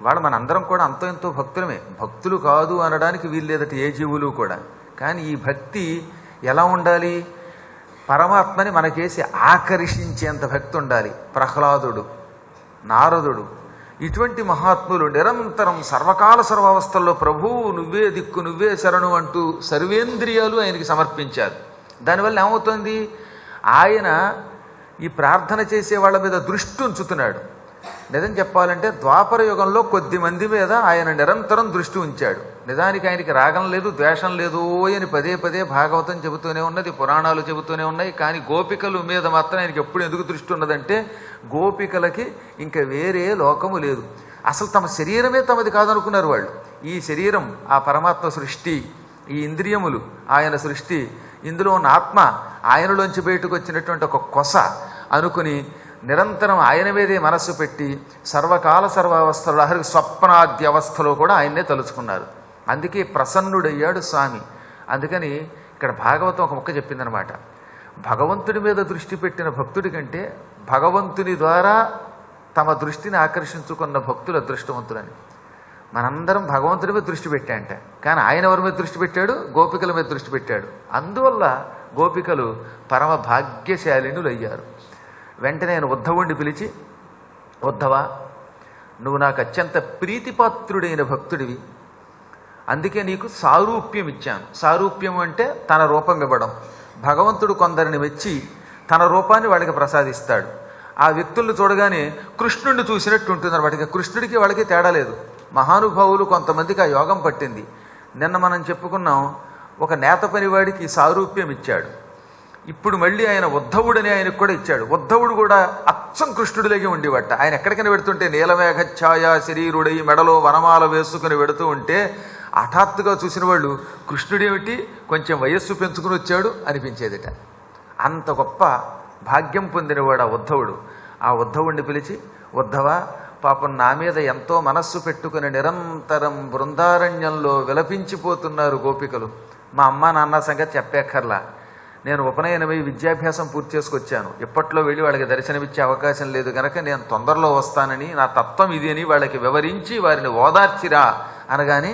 వాళ్ళు మనందరం కూడా అంతో ఎంతో భక్తులమే. భక్తులు కాదు అనడానికి వీల్లేదట ఏ జీవులు కూడా. కానీ ఈ భక్తి ఎలా ఉండాలి? పరమాత్మని మనకేసి ఆకర్షించేంత భక్తి ఉండాలి. ప్రహ్లాదుడు, నారదుడు ఇటువంటి మహాత్ములు నిరంతరం సర్వకాల సర్వావస్థల్లో ప్రభువు నువ్వే దిక్కు నువ్వే శరణు అంటూ సర్వేంద్రియాలు ఆయనకి సమర్పించారు. దానివల్ల ఏమవుతుంది? ఆయన ఈ ప్రార్థన చేసే వాళ్ళ మీద దృష్టి ఉంచుతున్నాడు. నిజం చెప్పాలంటే ద్వాపర యుగంలో కొద్ది మంది మీద ఆయన నిరంతరం దృష్టి ఉంచాడు. నిజానికి ఆయనకి రాగం లేదు, ద్వేషం లేదు అని పదే పదే భాగవతం చెబుతూనే ఉన్నది, పురాణాలు చెబుతూనే ఉన్నాయి. కానీ గోపికల మీద మాత్రం ఆయనకి ఎప్పుడు ఎందుకు దృష్టి ఉన్నదంటే గోపికలకి ఇంకా వేరే లోకము లేదు. అసలు తమ శరీరమే తమది కాదనుకున్నారు వాళ్ళు. ఈ శరీరం ఆ పరమాత్మ సృష్టి, ఈ ఇంద్రియములు ఆయన సృష్టి, ఇందులో ఉన్న ఆత్మ ఆయనలోంచి బయటకు వచ్చినటువంటి ఒక కొస అనుకుని నిరంతరం ఆయన మీదే మనస్సు పెట్టి సర్వకాల సర్వావస్థలో ఆఖరికి స్వప్నాద్య అవస్థలో కూడా ఆయన్నే తలుచుకున్నారు. అందుకే ప్రసన్నుడయ్యాడు స్వామి. అందుకని ఇక్కడ భాగవతం ఒక ముక్క చెప్పిందనమాట. భగవంతుడి మీద దృష్టి పెట్టిన భక్తుడి కంటే భగవంతుని ద్వారా తమ దృష్టిని ఆకర్షించుకున్న భక్తులు అదృష్టవంతులని. మనందరం భగవంతుడి మీద దృష్టి పెట్టాంట, కానీ ఆయన ఎవరి మీద దృష్టి పెట్టాడు? గోపికల మీద దృష్టి పెట్టాడు. అందువల్ల గోపికలు పరమ భాగ్యశాలినులు అయ్యారు. వెంటనే ఆయన ఉద్ధవుణ్ణి పిలిచి, ఉద్ధవా, నువ్వు నాకు అత్యంత ప్రీతిపాత్రుడైన భక్తుడివి, అందుకే నీకు సారూప్యం ఇచ్చాను. సారూప్యం అంటే తన రూపం ఇవ్వడం. భగవంతుడు కొందరిని మెచ్చి తన రూపాన్ని వాళ్ళకి ప్రసాదిస్తాడు. ఆ వ్యక్తులను చూడగానే కృష్ణుడిని చూసినట్టు ఉంటుంది. వాటికి కృష్ణుడికి వాళ్ళకి తేడా లేదు. మహానుభావులు కొంతమందికి ఆ యోగం పట్టింది. నిన్న మనం చెప్పుకున్నాం, ఒక నేత పనివాడికి సారూప్యం ఇచ్చాడు. ఇప్పుడు మళ్ళీ ఆయన ఉద్ధవుడని ఆయనకు కూడా ఇచ్చాడు. ఉద్ధవుడు కూడా అచ్చం కృష్ణుడిలాగే ఉండేవాట. ఆయన ఎక్కడికైనా పెడుతుంటే నీలమేఘఛాయ శరీరుడై మెడలో వనమాల వేసుకుని పెడుతూ ఉంటే హఠాత్తుగా చూసిన వాళ్ళు కృష్ణుడేమిటి కొంచెం వయస్సు పెంచుకుని వచ్చాడు అనిపించేదిట. అంత గొప్ప భాగ్యం పొందినవాడు ఆ ఉద్ధవుడు. ఆ ఉద్ధవుడిని పిలిచి, ఉద్ధవ, పాపం నా మీద ఎంతో మనస్సు పెట్టుకుని నిరంతరం బృందారణ్యంలో విలపించిపోతున్నారు గోపికలు. మా అమ్మ నాన్న సంగతి చెప్పేక్కర్లా. నేను ఉపనయనమై విద్యాభ్యాసం పూర్తి చేసుకొచ్చాను. ఇప్పట్లో వెళ్ళి వాళ్ళకి దర్శనమిచ్చే అవకాశం లేదు కనుక నేను తొందరలో వస్తానని, నా తత్వం ఇది అని వాళ్ళకి వివరించి వారిని ఓదార్చిరా అనగానే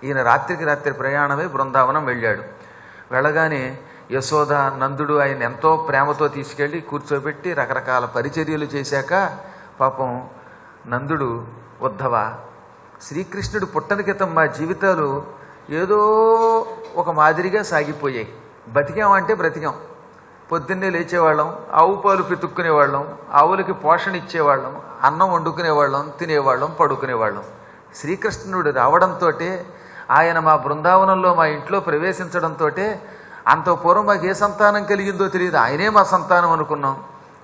ఈయన రాత్రికి రాత్రి ప్రయాణమై బృందావనం వెళ్ళాడు. వెళ్ళగానే యశోద, నందుడు ఆయన ఎంతో ప్రేమతో తీసుకెళ్ళి కూర్చోబెట్టి రకరకాల పరిచర్యలు చేశాక పాపం నందుడు, ఉద్ధవ, శ్రీకృష్ణుడు పుట్టన క్రితం మా జీవితాలు ఏదో ఒక మాదిరిగా సాగిపోయాయి. బతికామంటే బ్రతికాం. పొద్దున్నే లేచేవాళ్ళం, ఆవు పాలు పితుక్కునేవాళ్ళం, ఆవులకి పోషణ ఇచ్చేవాళ్ళం, అన్నం వండుకునేవాళ్ళం, తినేవాళ్ళం, పడుకునేవాళ్ళం. శ్రీకృష్ణుడు రావడంతో, ఆయన మా బృందావనంలో మా ఇంట్లో ప్రవేశించడంతో అంత పూర్వం మాకు ఏ సంతానం కలిగిందో తెలియదు, ఆయనే మా సంతానం అనుకున్నాం.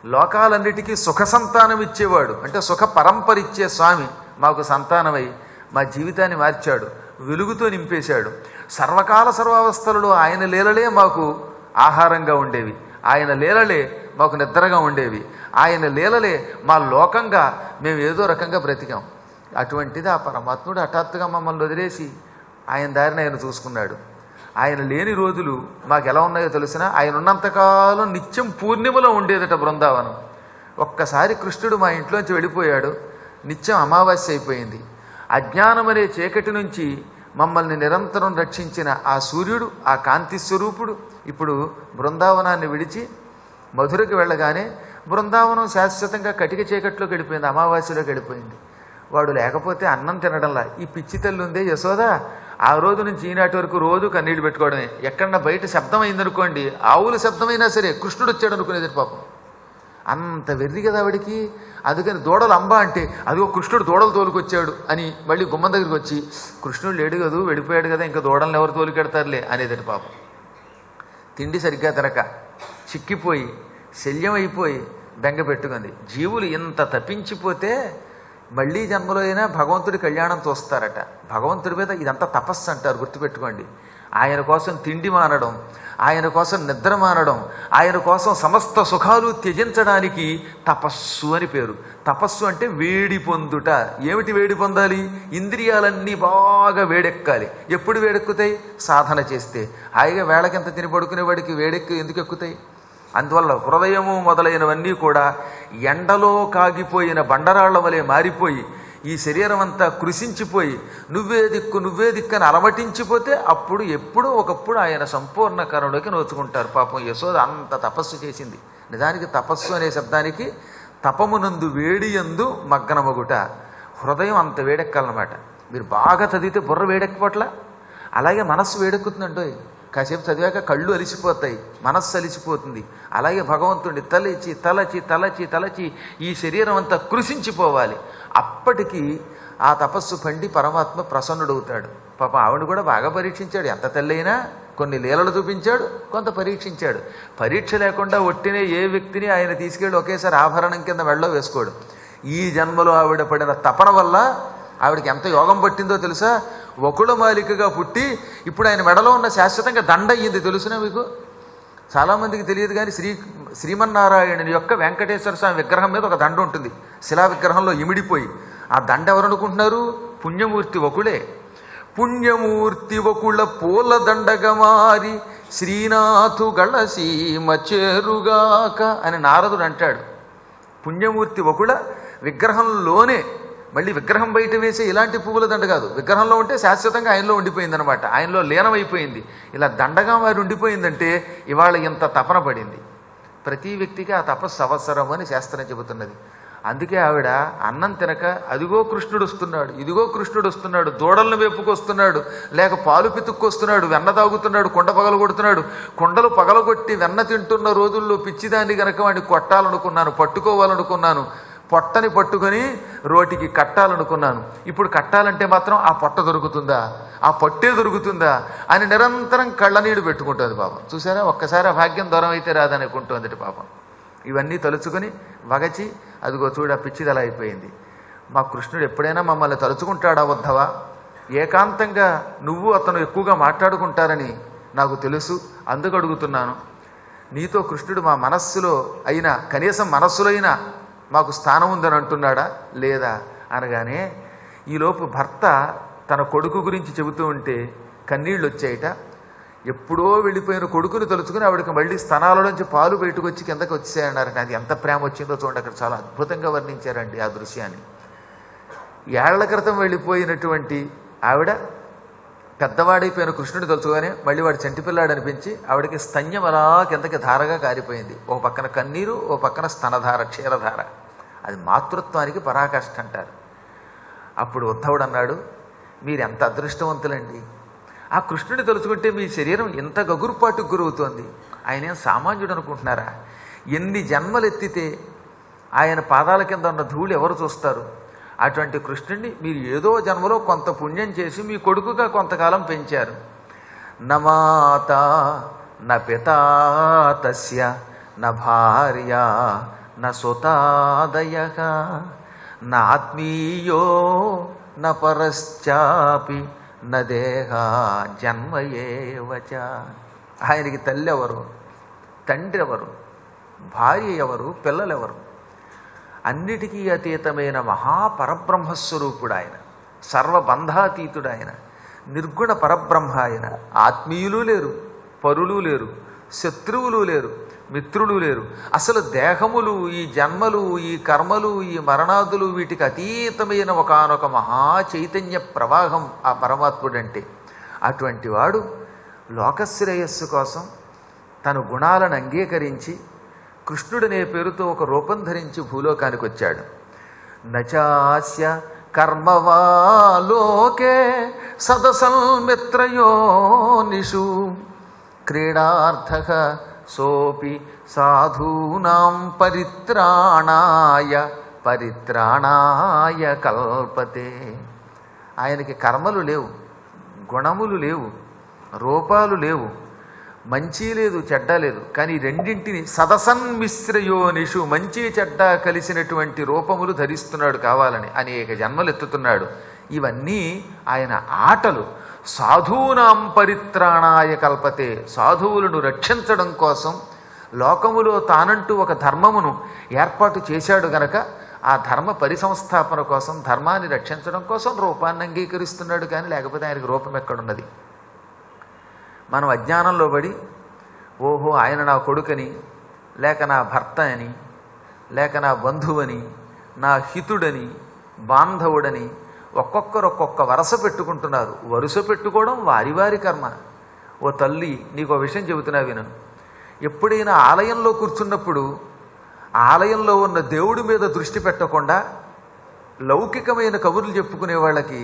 లోకాలన్నిటికీ సుఖ సంతానం ఇచ్చేవాడు, అంటే సుఖ పరంపర ఇచ్చే స్వామి మాకు సంతానమై మా జీవితాన్ని మార్చాడు, వెలుగుతో నింపేశాడు. సర్వకాల సర్వావస్థలలో ఆయన లీలలే మాకు ఆహారంగా ఉండేవి, ఆయన లీలలే మాకు నిద్రగా ఉండేవి, ఆయన లీలలే మా లోకంగా మేము ఏదో రకంగా బ్రతికాం. అటువంటిది ఆ పరమాత్ముడు హఠాత్తుగా మమ్మల్ని వదిలేసి ఆయన దారిని ఆయన చూసుకున్నాడు. ఆయన లేని రోజులు మాకు ఎలా ఉన్నాయో తెలిసినా, ఆయన ఉన్నంతకాలం నిత్యం పూర్ణిమలో ఉండేదట బృందావనం. ఒక్కసారి కృష్ణుడు మా ఇంట్లోంచి వెళ్ళిపోయాడు, నిత్యం అమావాస్య అయిపోయింది. అజ్ఞానం అనే చీకటి నుంచి మమ్మల్ని నిరంతరం రక్షించిన ఆ సూర్యుడు, ఆ కాంతి స్వరూపుడు ఇప్పుడు బృందావనాన్ని విడిచి మధురకు వెళ్ళగానే బృందావనం శాశ్వతంగా కటిక చీకట్లోకి వెళ్ళిపోయింది, అమావాస్యలోకి వెళ్ళిపోయింది. వాడు లేకపోతే అన్నం తినడంలా. ఈ పిచ్చి తల్లి ఉందే యశోద, ఆ రోజు నుంచి ఈనాటి వరకు రోజు కన్నీళ్ళు పెట్టుకోవడమే. ఎక్కడన్నా బయట శబ్దం అయిందనుకోండి, ఆవుల శబ్దమైనా సరే కృష్ణుడు వచ్చాడు అనుకునేది పాపం. అంత వెర్రి కదా ఆవిడికి. అందుకని దూడలు అంబ అంటే అదిగో కృష్ణుడు దూడలు తోలుకొచ్చాడు అని మళ్ళీ గుమ్మం దగ్గరికి వచ్చి, కృష్ణుడు లేడు కదూ, వెళ్ళిపోయాడు కదా, ఇంకా దూడలను ఎవరు తోలుకెడతారులే అనేదటి పాపం. తిండి సరిగ్గా తిరక చిక్కిపోయి శల్యం అయిపోయి బెంగ పెట్టుకుంది. జీవులు ఇంత తప్పించిపోతే మళ్ళీ జన్మలో అయినా భగవంతుడి కళ్యాణం చూస్తారట. భగవంతుడి మీద ఇదంతా తపస్సు అంటారు, గుర్తుపెట్టుకోండి. ఆయన కోసం తిండి మానడం, ఆయన కోసం నిద్ర మానడం, ఆయన కోసం సమస్త సుఖాలు త్యజించడానికి తపస్సు అని పేరు. తపస్సు అంటే వేడి పొందుట. ఏమిటి వేడి పొందాలి? ఇంద్రియాలన్నీ బాగా వేడెక్కాలి. ఎప్పుడు వేడెక్కుతాయి? సాధన చేస్తే. హాయిగా వేళకింత తిని పడుకునేవాడికి వేడెక్కి ఎందుకు ఎక్కుతాయి? అందువల్ల హృదయము మొదలైనవన్నీ కూడా ఎండలో కాగిపోయిన బండరాళ్ల వలె మారిపోయి ఈ శరీరం అంతా కృషించిపోయి నువ్వే దిక్కు అని అలమటించిపోతే అప్పుడు ఎప్పుడో ఒకప్పుడు ఆయన సంపూర్ణ కరుణలోకి నోచుకుంటారు. పాపం యశోద అంత తపస్సు చేసింది. నిజానికి తపస్సు అనే శబ్దానికి తపమునందు వేడియందు మగ్నమగుట, హృదయం అంత వేడెక్కాలన్నమాట. మీరు బాగా చదివితే బుర్ర వేడెక్కిపోట్ల, అలాగే మనస్సు వేడెక్కుతుందంటో. కాసేపు చదివాక కళ్ళు అలిసిపోతాయి, మనస్సు అలిసిపోతుంది. అలాగే భగవంతుడిని తలచి తలచి తలచి తలచి ఈ శరీరం అంతా కృషించిపోవాలి. అప్పటికి ఆ తపస్సు పండి పరమాత్మ ప్రసన్నుడవుతాడు. పాప ఆవిడ కూడా బాగా పరీక్షించాడు. ఎంత తెల్లైనా కొన్ని లీలలు చూపించాడు, కొంత పరీక్షించాడు. పరీక్ష లేకుండా ఒట్టినే ఏ వ్యక్తిని ఆయన తీసుకెళ్ళి ఒకేసారి ఆభరణం కింద మెడలో వేసుకోడు. ఈ జన్మలో ఆవిడ పడిన తపన వల్ల ఆవిడకి ఎంత యోగం పట్టిందో తెలుసా? వకుళమాలికగా పుట్టి ఇప్పుడు ఆయన మెడలో ఉన్న శాశ్వతంగా దండ అయ్యింది. తెలుసునా మీకు? చాలామందికి తెలియదు కానీ శ్రీమన్నారాయణుని యొక్క వెంకటేశ్వర స్వామి విగ్రహం మీద ఒక దండ ఉంటుంది, శిలా విగ్రహంలో ఇమిడిపోయి. ఆ దండ ఎవరు అనుకుంటున్నారు? పుణ్యమూర్తి వకుళే. పుణ్యమూర్తి వకుళ పూల దండగా మారి శ్రీనాథు గళసీమ చేరుగాక అని నారదుడు అంటాడు. పుణ్యమూర్తి వకుళ విగ్రహంలోనే, మళ్ళీ విగ్రహం బయట వేసే ఇలాంటి పువ్వుల దండ కాదు, విగ్రహంలో ఉంటే శాశ్వతంగా ఆయనలో ఉండిపోయింది అనమాట. ఆయనలో లీనమైపోయింది. ఇలా దండగా వారి ఉండిపోయిందంటే ఇవాళ ఇంత తపన పడింది. ప్రతి వ్యక్తికి ఆ తపస్సు అవసరం అని శాస్త్రం చెబుతున్నది. అందుకే ఆవిడ అన్నం తినక అదిగో కృష్ణుడు వస్తున్నాడు, ఇదిగో కృష్ణుడు వస్తున్నాడు, దూడలను వేపుకొస్తున్నాడు, లేక పాలు పితుక్కొస్తున్నాడు, వెన్న తాగుతున్నాడు, కొండ పగలగొడుతున్నాడు. కొండలు పగలగొట్టి వెన్న తింటున్న రోజుల్లో పిచ్చిదాన్ని గనక వాడిని కొట్టాలనుకున్నాను, పట్టుకోవాలనుకున్నాను, పొట్టని పట్టుకొని రోటికి కట్టాలనుకున్నాను. ఇప్పుడు కట్టాలంటే మాత్రం ఆ పొట్ట దొరుకుతుందా, ఆ పొట్టే దొరుకుతుందా అని నిరంతరం కళ్ళనీడు పెట్టుకుంటుంది పాపం. చూసారా, ఒక్కసారి ఆ భాగ్యం దూరం అయితే రాదనుకుంటుంది పాపం. ఇవన్నీ తలుచుకొని వగచి అదిగో చూడ పిచ్చిదలా అయిపోయింది. మా కృష్ణుడు ఎప్పుడైనా మమ్మల్ని తలుచుకుంటాడా ఉద్ధవా? ఏకాంతంగా నువ్వు అతను ఎక్కువగా మాట్లాడుకుంటారని నాకు తెలుసు, అందుకు అడుగుతున్నాను. నీతో కృష్ణుడు మా మనస్సులో అయినా, కనీసం మనస్సులో అయినా మాకు స్థానం ఉందని అంటున్నాడా లేదా అనగానే ఈలోపు భర్త తన కొడుకు గురించి చెబుతూ ఉంటే కన్నీళ్ళు వచ్చాయట. ఎప్పుడో వెళ్ళిపోయిన కొడుకుని తలుచుకుని ఆవిడకి మళ్ళీ స్తనాల నుంచి పాలు బయటకు వచ్చి కిందకి వచ్చాయన్నారట. అది ఎంత ప్రేమ వచ్చిందో చూడండి, అక్కడ చాలా అద్భుతంగా వర్ణించారండి ఆ దృశ్యాన్ని. ఏళ్ల క్రితం వెళ్ళిపోయినటువంటి ఆవిడ పెద్దవాడైపోయిన కృష్ణుడు తలుచుగానే మళ్ళీ వాడు చంటిపిల్లాడు అనిపించి ఆవిడకి స్తన్యం అలా కిందకి ధారగా కారిపోయింది. ఓ పక్కన కన్నీరు, ఓ పక్కన స్తనధార, క్షీరధార. అది మాతృత్వానికి పరాకాష్ఠ అంటారు. అప్పుడు ఉద్ధవుడు అన్నాడు, మీరెంత అదృష్టవంతులండి. ఆ కృష్ణుడిని తలుచుకుంటే మీ శరీరం ఎంత గగురుపాటుకు గురవుతోంది. ఆయన ఏం సామాన్యుడు అనుకుంటున్నారా? ఎన్ని జన్మలు ఎత్తితే ఆయన పాదాల కింద ఉన్న ధూళి ఎవరు చూస్తారు? అటువంటి కృష్ణుడిని మీరు ఏదో జన్మలో కొంత పుణ్యం చేసి మీ కొడుకుగా కొంతకాలం పెంచారు. నమాత న పితా తస్య న భార్య న సుతాదయః న ఆత్మీయో న పరశ్చాపి న దేహ జన్మయేవచ. ఆయనకి తల్లి ఎవరు, తండ్రి ఎవరు, భార్య ఎవరు, పిల్లలెవరు? అన్నిటికీ అతీతమైన మహాపరబ్రహ్మస్వరూపుడు ఆయన, సర్వబంధాతీతుడు ఆయన, నిర్గుణ పరబ్రహ్మ ఆయన. ఆత్మీయులు లేరు, పరులు లేరు, శత్రువులు లేరు, మిత్రులు లేరు. అసలు దేహములు, ఈ జన్మలు, ఈ కర్మలు, ఈ మరణాదులు వీటికి అతీతమైన ఒకానొక మహా చైతన్య ప్రవాహం ఆ పరమాత్ముడంటే. అటువంటి వాడు లోకశ్రేయస్సు కోసం తన గుణాలను అంగీకరించి కృష్ణుడనే పేరుతో ఒక రూపం ధరించి భూలోకానికి వచ్చాడు. నచాస్య కర్మవాలోకే సదసల్మిత్రయోనిషు క్రీడార్థః సోపి సాధూనాం పరిత్రాణాయ కల్పతే. ఆయనకి కర్మలు లేవు, గుణములు లేవు, రూపాలు లేవు, మంచి లేదు, చెడ్డ లేదు. కానీ రెండింటిని సదసన్మిశ్రయోనిషు, మంచి చెడ్డ కలిసినటువంటి రూపములు ధరిస్తున్నాడు కావాలని. అనేక జన్మలు ఎత్తుతున్నాడు. ఇవన్నీ ఆయన ఆటలు. సాధూనాం పరిత్రాణాయ కల్పతే, సాధువులను రక్షించడం కోసం లోకములో తానంటూ ఒక ధర్మమును ఏర్పాటు చేశాడు గనక ఆ ధర్మ పరిసంస్థాపన కోసం, ధర్మాన్ని రక్షించడం కోసం రూపాన్ని అంగీకరిస్తున్నాడు. కానీ లేకపోతే ఆయనకు రూపం ఎక్కడున్నది? మనం అజ్ఞానంలో పడి ఓహో ఆయన నా కొడుకని, లేక నా భర్త అని, లేక నా బంధువని, నా హితుడని బాంధవుడని ఒక్కొక్కరు ఒక్కొక్క వరస పెట్టుకుంటున్నారు. వరుస పెట్టుకోవడం వారి వారి కర్మ. ఓ తల్లి, నీకు ఒక విషయం చెబుతున్నా విను. ఎప్పుడైనా ఆలయంలో కూర్చున్నప్పుడు ఆలయంలో ఉన్న దేవుడి మీద దృష్టి పెట్టకుండా లౌకికమైన కబుర్లు చెప్పుకునే వాళ్ళకి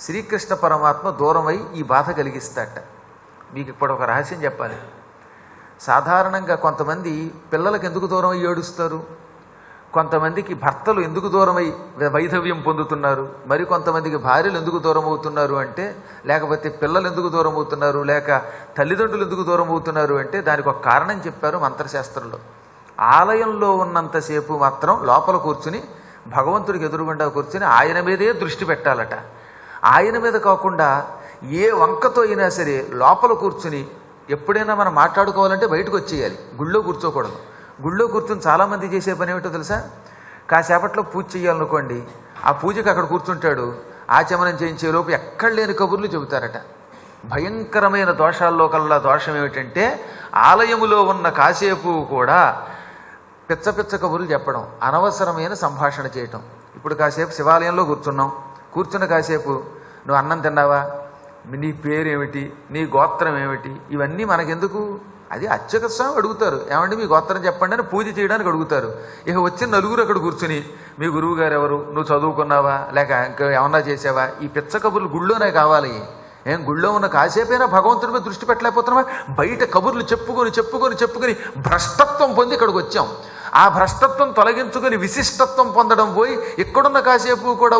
శ్రీకృష్ణ పరమాత్మ దూరమై ఈ బాధ కలిగిస్తాట. మీకు ఇప్పుడు ఒక రహస్యం చెప్పాలి. సాధారణంగా కొంతమంది పిల్లలకు ఎందుకు దూరమై ఏడుస్తారు, కొంతమందికి భర్తలు ఎందుకు దూరమై వైధవ్యం పొందుతున్నారు, మరి కొంతమందికి భార్యలు ఎందుకు దూరం అవుతున్నారు అంటే, లేకపోతే పిల్లలు ఎందుకు దూరం అవుతున్నారు, లేక తల్లిదండ్రులు ఎందుకు దూరం అవుతున్నారు అంటే దానికి ఒక కారణం చెప్పారు మంత్రశాస్త్రంలో. ఆలయంలో ఉన్నంతసేపు మాత్రం లోపల కూర్చుని భగవంతుడికి ఎదురుగుండా కూర్చుని ఆయన మీదే దృష్టి పెట్టాలట. ఆయన మీద కాకుండా ఏ వంకతో అయినా సరే లోపల కూర్చుని ఎప్పుడైనా మనం మాట్లాడుకోవాలంటే బయటకు వచ్చేయాలి, గుళ్ళో కూర్చోకూడదు. గుళ్ళో కూర్చుని చాలామంది చేసే పని ఏమిటో తెలుసా? కాసేపట్లో పూజ చేయాలనుకోండి, ఆ పూజకి అక్కడ కూర్చుంటాడు, ఆచమనం చేయించేలోపు ఎక్కడ లేని కబుర్లు చెబుతారట. భయంకరమైన దోషాల్లో కల్లా దోషం ఏమిటంటే ఆలయములో ఉన్న కాసేపు కూడా పిచ్చ పిచ్చ కబుర్లు చెప్పడం, అనవసరమైన సంభాషణ చేయటం. ఇప్పుడు కాసేపు శివాలయంలో కూర్చున్నాం, కూర్చున్న కాసేపు నువ్వు అన్నం తిన్నావా, నీ పేరేమిటి, నీ గోత్రం ఏమిటి, ఇవన్నీ మనకెందుకు? అది అర్చక స్వామి అడుగుతారు, ఏమండి మీ గోత్రం చెప్పండి అని పూజ చేయడానికి అడుగుతారు. ఇక వచ్చిన నలుగురు అక్కడ కూర్చుని మీ గురువు గారు ఎవరు, నువ్వు చదువుకున్నావా, లేక ఇంకా ఏమన్నా చేసావా, ఈ పిచ్చ కబుర్లు గుళ్ళోనే కావాలి. ఏం గుళ్ళో ఉన్న కాసేపైనా భగవంతుడి మీద దృష్టి పెట్టలేకపోతున్నావా? బయట కబుర్లు చెప్పుకొని భ్రష్టత్వం పొంది ఇక్కడికి వచ్చాం. ఆ భ్రష్టత్వం తొలగించుకొని విశిష్టత్వం పొందడం పోయి ఇక్కడున్న కాసేపు కూడా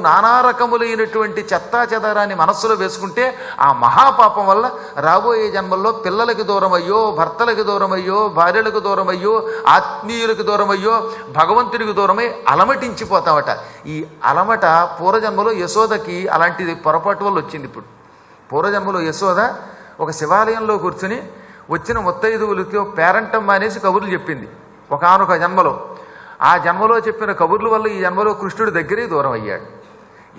నానా రకములైనటువంటి చెత్తా చెదారాన్ని మనస్సులో వేసుకుంటే ఆ మహాపాపం వల్ల రాబోయే జన్మల్లో పిల్లలకి దూరమయ్యో, భర్తలకి దూరమయ్యో, భార్యలకు దూరమయ్యో, ఆత్మీయులకు దూరమయ్యో, భగవంతుడికి దూరమై అలమటించిపోతామట. ఈ అలమట పూర్వజన్మలో యశోదకి అలాంటిది పొరపాటు వల్ల వచ్చింది. ఇప్పుడు పూర్వజన్మలో యశోద ఒక శివాలయంలో కూర్చుని వచ్చిన ముత్తైదువులకి పేరంటం మానేసి కబుర్లు చెప్పింది ఒకానొక జన్మలో. ఆ జన్మలో చెప్పిన కబుర్ల వల్ల ఈ జన్మలో కృష్ణుడి దగ్గరే దూరం అయ్యాడు.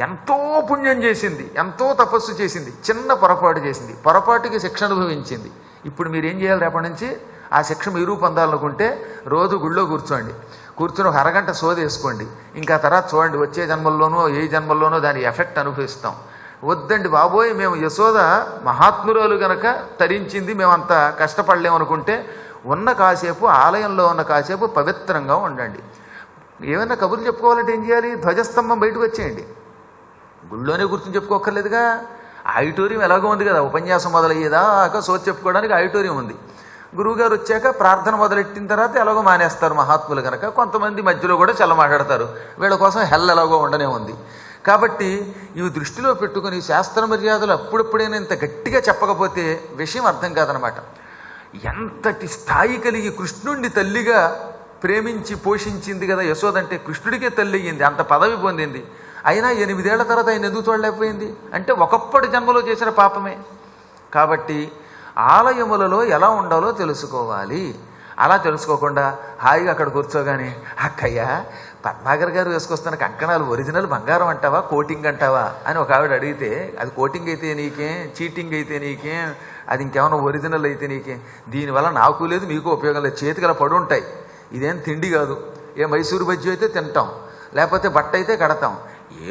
ఎంతో పుణ్యం చేసింది, ఎంతో తపస్సు చేసింది, చిన్న పొరపాటు చేసింది, పొరపాటుకి శిక్ష అనుభవించింది. ఇప్పుడు మీరేం చేయాలి? రేపటి నుంచి ఆ శిక్ష మీరు పొందాలనుకుంటే రోజు గుళ్ళో కూర్చోండి, కూర్చొని ఒక అరగంట సోది వేసుకోండి. ఇంకా తర్వాత చూడండి వచ్చే జన్మల్లోనో ఏ జన్మల్లోనో దాని ఎఫెక్ట్ అనుభవిస్తాం. వద్దండి బాబోయ్, మేము యశోద మహాత్మురాలు గనక తరించింది, మేమంత కష్టపడలేమనుకుంటే ఉన్న కాసేపు ఆలయంలో ఉన్న కాసేపు పవిత్రంగా ఉండండి. ఏమైనా కబుర్లు చెప్పుకోవాలంటే ఏం చేయాలి? ధ్వజస్తంభం బయటకు వచ్చేయండి. గుళ్ళోనే కూర్చొని చెప్పుకోక్కర్లేదుగా. ఆడిటోరియం ఎలాగో ఉంది కదా, ఉపన్యాసం మొదలయ్యేదాకా సోది చెప్పుకోవడానికి ఆడిటోరియం ఉంది. గురువుగారు వచ్చాక ప్రార్థన మొదలెట్టిన తర్వాత ఎలాగో మానేస్తారు మహాత్ములు కనుక. కొంతమంది మధ్యలో కూడా చల్ల మాట్లాడతారు, వీళ్ళ కోసం హెల్ ఎలాగో ఉండనే ఉంది. కాబట్టి ఇవి దృష్టిలో పెట్టుకుని శాస్త్ర మర్యాదలు అప్పుడప్పుడైనా ఇంత గట్టిగా చెప్పకపోతే విషయం అర్థం కాదనమాట. ఎంతటి స్థాయి కలిగి కృష్ణుణ్ణి తల్లిగా ప్రేమించి పోషించింది కదా యశోద, అంటే కృష్ణుడికే తల్లి అయ్యింది, అంత పదవి పొందింది. అయినా 8 ఏళ్ల తర్వాత ఆయన ఎందుకు చూడలేకపోయింది అంటే ఒకప్పటి జన్మలో చేసిన పాపమే. కాబట్టి ఆలయములలో ఎలా ఉండాలో తెలుసుకోవాలి. అలా తెలుసుకోకుండా హాయిగా అక్కడ కూర్చోగానే అక్కయ్య పద్మాగర్ గారు వేసుకొస్తున్న కంకణాలు ఒరిజినల్ బంగారం అంటావా, కోటింగ్ అంటావా అని ఒక ఆవిడ అడిగితే, అది కోటింగ్ అయితే నీకేం, చీటింగ్ అయితే నీకేం, అది ఇంకేమన్నా ఒరిజినల్ అయితే నీకేం, దీనివల్ల నాకు లేదు మీకు ఉపయోగం లేదు, చేతికి అలా పడి ఉంటాయి, ఇదేం తిండి కాదు, ఏ మైసూరు బజ్జీ అయితే తింటాం, లేకపోతే బట్ట అయితే కడతాం,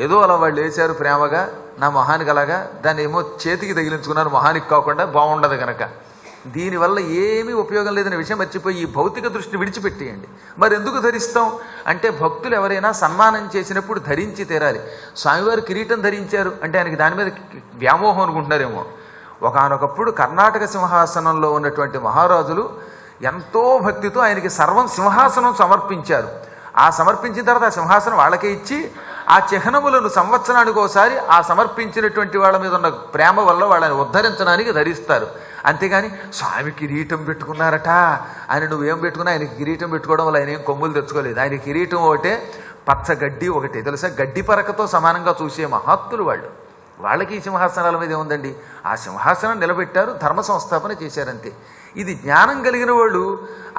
ఏదో అలా వాళ్ళు వేశారు ప్రేమగా నా మొహానికి, అలాగా దాన్ని ఏమో చేతికి తగిలించుకున్నారు, మొహానికి కాకుండా బాగుండదు కనుక. దీనివల్ల ఏమీ ఉపయోగం లేదనే విషయం మర్చిపోయి ఈ భౌతిక దృష్టిని విడిచిపెట్టేయండి. మరి ఎందుకు ధరిస్తాం అంటే భక్తులు ఎవరైనా సన్మానం చేసినప్పుడు ధరించి తీరాలి. స్వామివారు కిరీటం ధరించారు అంటే ఆయనకి దాని మీద వ్యామోహం అనుకుంటున్నారేమో. ఒకానొకప్పుడు కర్ణాటక సింహాసనంలో ఉన్నటువంటి మహారాజులు ఎంతో భక్తితో ఆయనకి సర్వం సింహాసనం సమర్పించారు. ఆ సమర్పించిన తర్వాత ఆ సింహాసనం వాళ్ళకే ఇచ్చి ఆ చిహ్నములను సంవత్సరానికి ఒకసారి ఆ సమర్పించినటువంటి వాళ్ళ మీద ఉన్న ప్రేమ వల్ల వాళ్ళని ఉద్ధరించడానికి ధరిస్తారు. అంతేగాని స్వామి కిరీటం పెట్టుకున్నారట అని నువ్వేం పెట్టుకున్నా, ఆయన కిరీటం పెట్టుకోవడం వల్ల ఆయన ఏం కొమ్ములు తెచ్చుకోలేదు. ఆయన కిరీటం ఒకటే, పచ్చ గడ్డి ఒకటే, తెలుసా, గడ్డి పరకతో సమానంగా చూసే మహాత్ములు వాళ్ళు. వాళ్ళకి ఈ సింహాసనాల మీద ఏముందండి, ఆ సింహాసనం నిలబెట్టారు, ధర్మ సంస్థాపన చేశారంతే. ఇది జ్ఞానం కలిగిన వాళ్ళు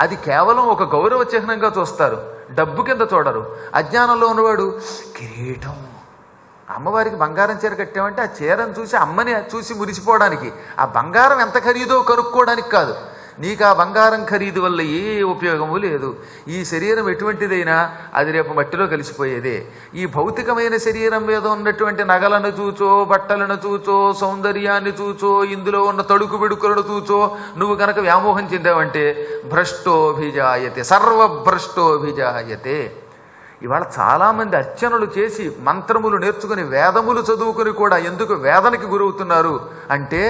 అది కేవలం ఒక గౌరవ చిహ్నంగా చూస్తారు, డబ్బు కింద చూడరు. అజ్ఞానంలో ఉన్నవాడు కిరీటం, అమ్మవారికి బంగారం చీర కట్టామంటే ఆ చీరను చూసి అమ్మని చూసి మురిసిపోవడానికి, ఆ బంగారం ఎంత ఖరీదో కనుక్కోవడానికి కాదు. నీకు ఆ బంగారం ఖరీదు వల్ల ఏ ఉపయోగము లేదు. ఈ శరీరం ఎటువంటిదైనా అది రేపు మట్టిలో కలిసిపోయేదే. ఈ భౌతికమైన శరీరం మీద ఉన్నటువంటి నగలను చూచో, బట్టలను చూచో, సౌందర్యాన్ని చూచో, ఇందులో ఉన్న తడుకు బిడుకులను చూచో నువ్వు కనుక వ్యామోహం చెందావంటే భ్రష్టోభిజాయతే, సర్వభ్రష్టోభిజాయతే. ఇవాళ చాలామంది అర్చనలు చేసి మంత్రములు నేర్చుకుని వేదములు చదువుకుని కూడా ఎందుకు వేదనకి గురవుతున్నారు అంటే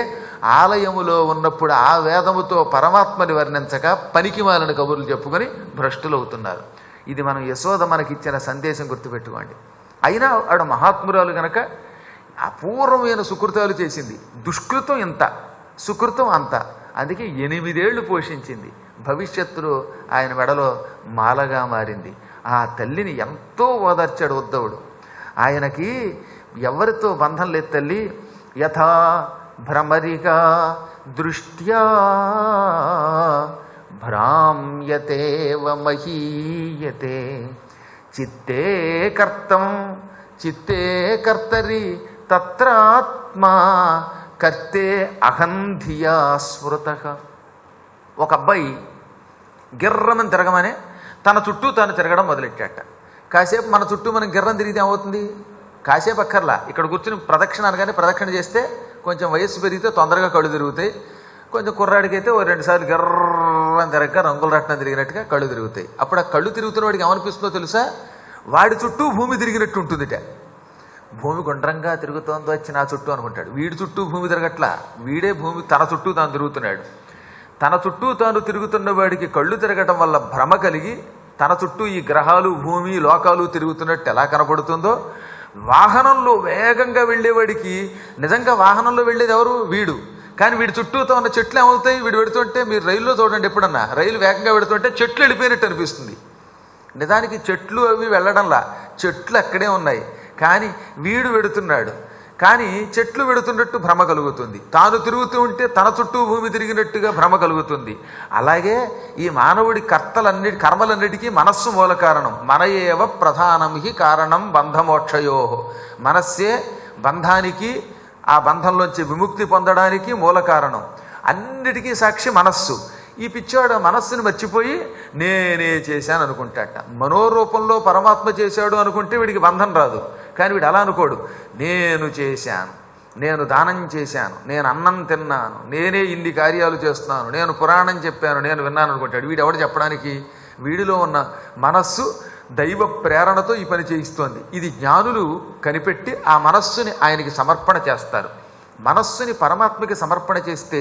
ఆలయములో ఉన్నప్పుడు ఆ వేదముతో పరమాత్మని వర్ణించక పనికిమాలిన కబుర్లు చెప్పుకొని భ్రష్టులు అవుతున్నారు. ఇది మనం యశోద మనకిచ్చిన సందేశం గుర్తుపెట్టుకోండి. అయినా ఆవిడ మహాత్మురాలు గనక అపూర్వమైన సుకృతాలు చేసింది. దుష్కృతం ఇంత, సుకృతం అంత. అందుకే 8 ఏళ్లు పోషించింది. భవిష్యత్తులో ఆయన మెడలో మాలగా మారింది. ఆ తల్లిని ఎంతో ఓదార్చాడు ఉద్ధవుడు. ఆయనకి ఎవరితో బంధం లేదు తల్లి. యథా భ్రమరిగా దృష్ట్యా భ్రామ్యతేవ మహీయతే చిత్తే కర్తం చిత్తే కర్తరి తత్రాత్మా కర్తే అహంధియా స్మృతః. ఒక అబ్బాయి గిర్రమని తిరగమనే తన చుట్టూ తాను తిరగడం మొదలెట్టాట. కాసేపు మన చుట్టూ మనం గిర్రం తిరిగితే ఏమవుతుంది? కాసేపు అక్కర్లా, ఇక్కడ కూర్చుని ప్రదక్షిణ అనగానే ప్రదక్షిణ చేస్తే కొంచెం వయస్సు పెరిగితే తొందరగా కళ్ళు తిరుగుతాయి. కొంచెం కుర్రాడికైతే 2 సార్లు గిర్రం తిరగక రంగుల రత్నం తిరిగినట్టుగా కళ్ళు తిరుగుతాయి. అప్పుడు ఆ కళ్ళు తిరుగుతున్న వాడికి ఏమనిపిస్తుందో తెలుసా? వాడి చుట్టూ భూమి తిరిగినట్టు ఉంటుందిట. భూమి గుండ్రంగా తిరుగుతోందో వచ్చి నా చుట్టూ అనుకుంటాడు. వీడి చుట్టూ భూమి తిరగట్లా, వీడే భూమి తన చుట్టూ తాను తిరుగుతున్నాడు. తన చుట్టూ తాను తిరుగుతున్న వాడికి కళ్ళు తిరగటం వల్ల భ్రమ కలిగి తన చుట్టూ ఈ గ్రహాలు, భూమి, లోకాలు తిరుగుతున్నట్టు ఎలా కనపడుతుందో, వాహనంలో వేగంగా వెళ్ళేవాడికి నిజంగా వాహనంలో వెళ్ళేది ఎవరు? వీడు. కానీ వీడి చుట్టూతో ఉన్న చెట్లు ఏమవుతాయి? వీడు పెడుతుంటే మీరు రైల్లో చూడండి, ఎప్పుడన్నా రైలు వేగంగా పెడుతుంటే చెట్లు వెళ్ళిపోయినట్టు అనిపిస్తుంది. నిజానికి చెట్లు అవి వెళ్ళడంలా, చెట్లు అక్కడే ఉన్నాయి. కానీ వీడు వెడుతున్నాడు. కానీ చెట్లు వెడుతున్నట్టు భ్రమ కలుగుతుంది. తాను తిరుగుతూ ఉంటే తన చుట్టూ భూమి తిరిగినట్టుగా భ్రమ కలుగుతుంది. అలాగే ఈ మానవుడి కర్మలన్నిటికీ మనస్సు మూల కారణం. మన ఏవ ప్రధానం హి కారణం బంధమోక్షయో. మనస్సే బంధానికి, ఆ బంధంలోంచి విముక్తి పొందడానికి మూల కారణం. అన్నిటికీ సాక్షి మనస్సు. ఈ పిచ్చాడు మనస్సుని మర్చిపోయి నేనే చేశాను అనుకుంటాట. మనోరూపంలో పరమాత్మ చేశాడు అనుకుంటే వీడికి బంధం రాదు. కానీ వీడు అలా అనుకోడు. నేను చేశాను, నేను దానం చేశాను, నేను అన్నం తిన్నాను, నేనే ఇన్ని కార్యాలు చేస్తున్నాను, నేను పురాణం చెప్పాను, నేను విన్నాను అనుకుంటాడు. వీడు ఎవడు చెప్పడానికి? వీడిలో ఉన్న మనస్సు దైవ ప్రేరణతో ఈ పని చేయిస్తోంది. ఇది జ్ఞానులు కనిపెట్టి ఆ మనస్సుని ఆయనకి సమర్పణ చేస్తారు. మనస్సుని పరమాత్మకి సమర్పణ చేస్తే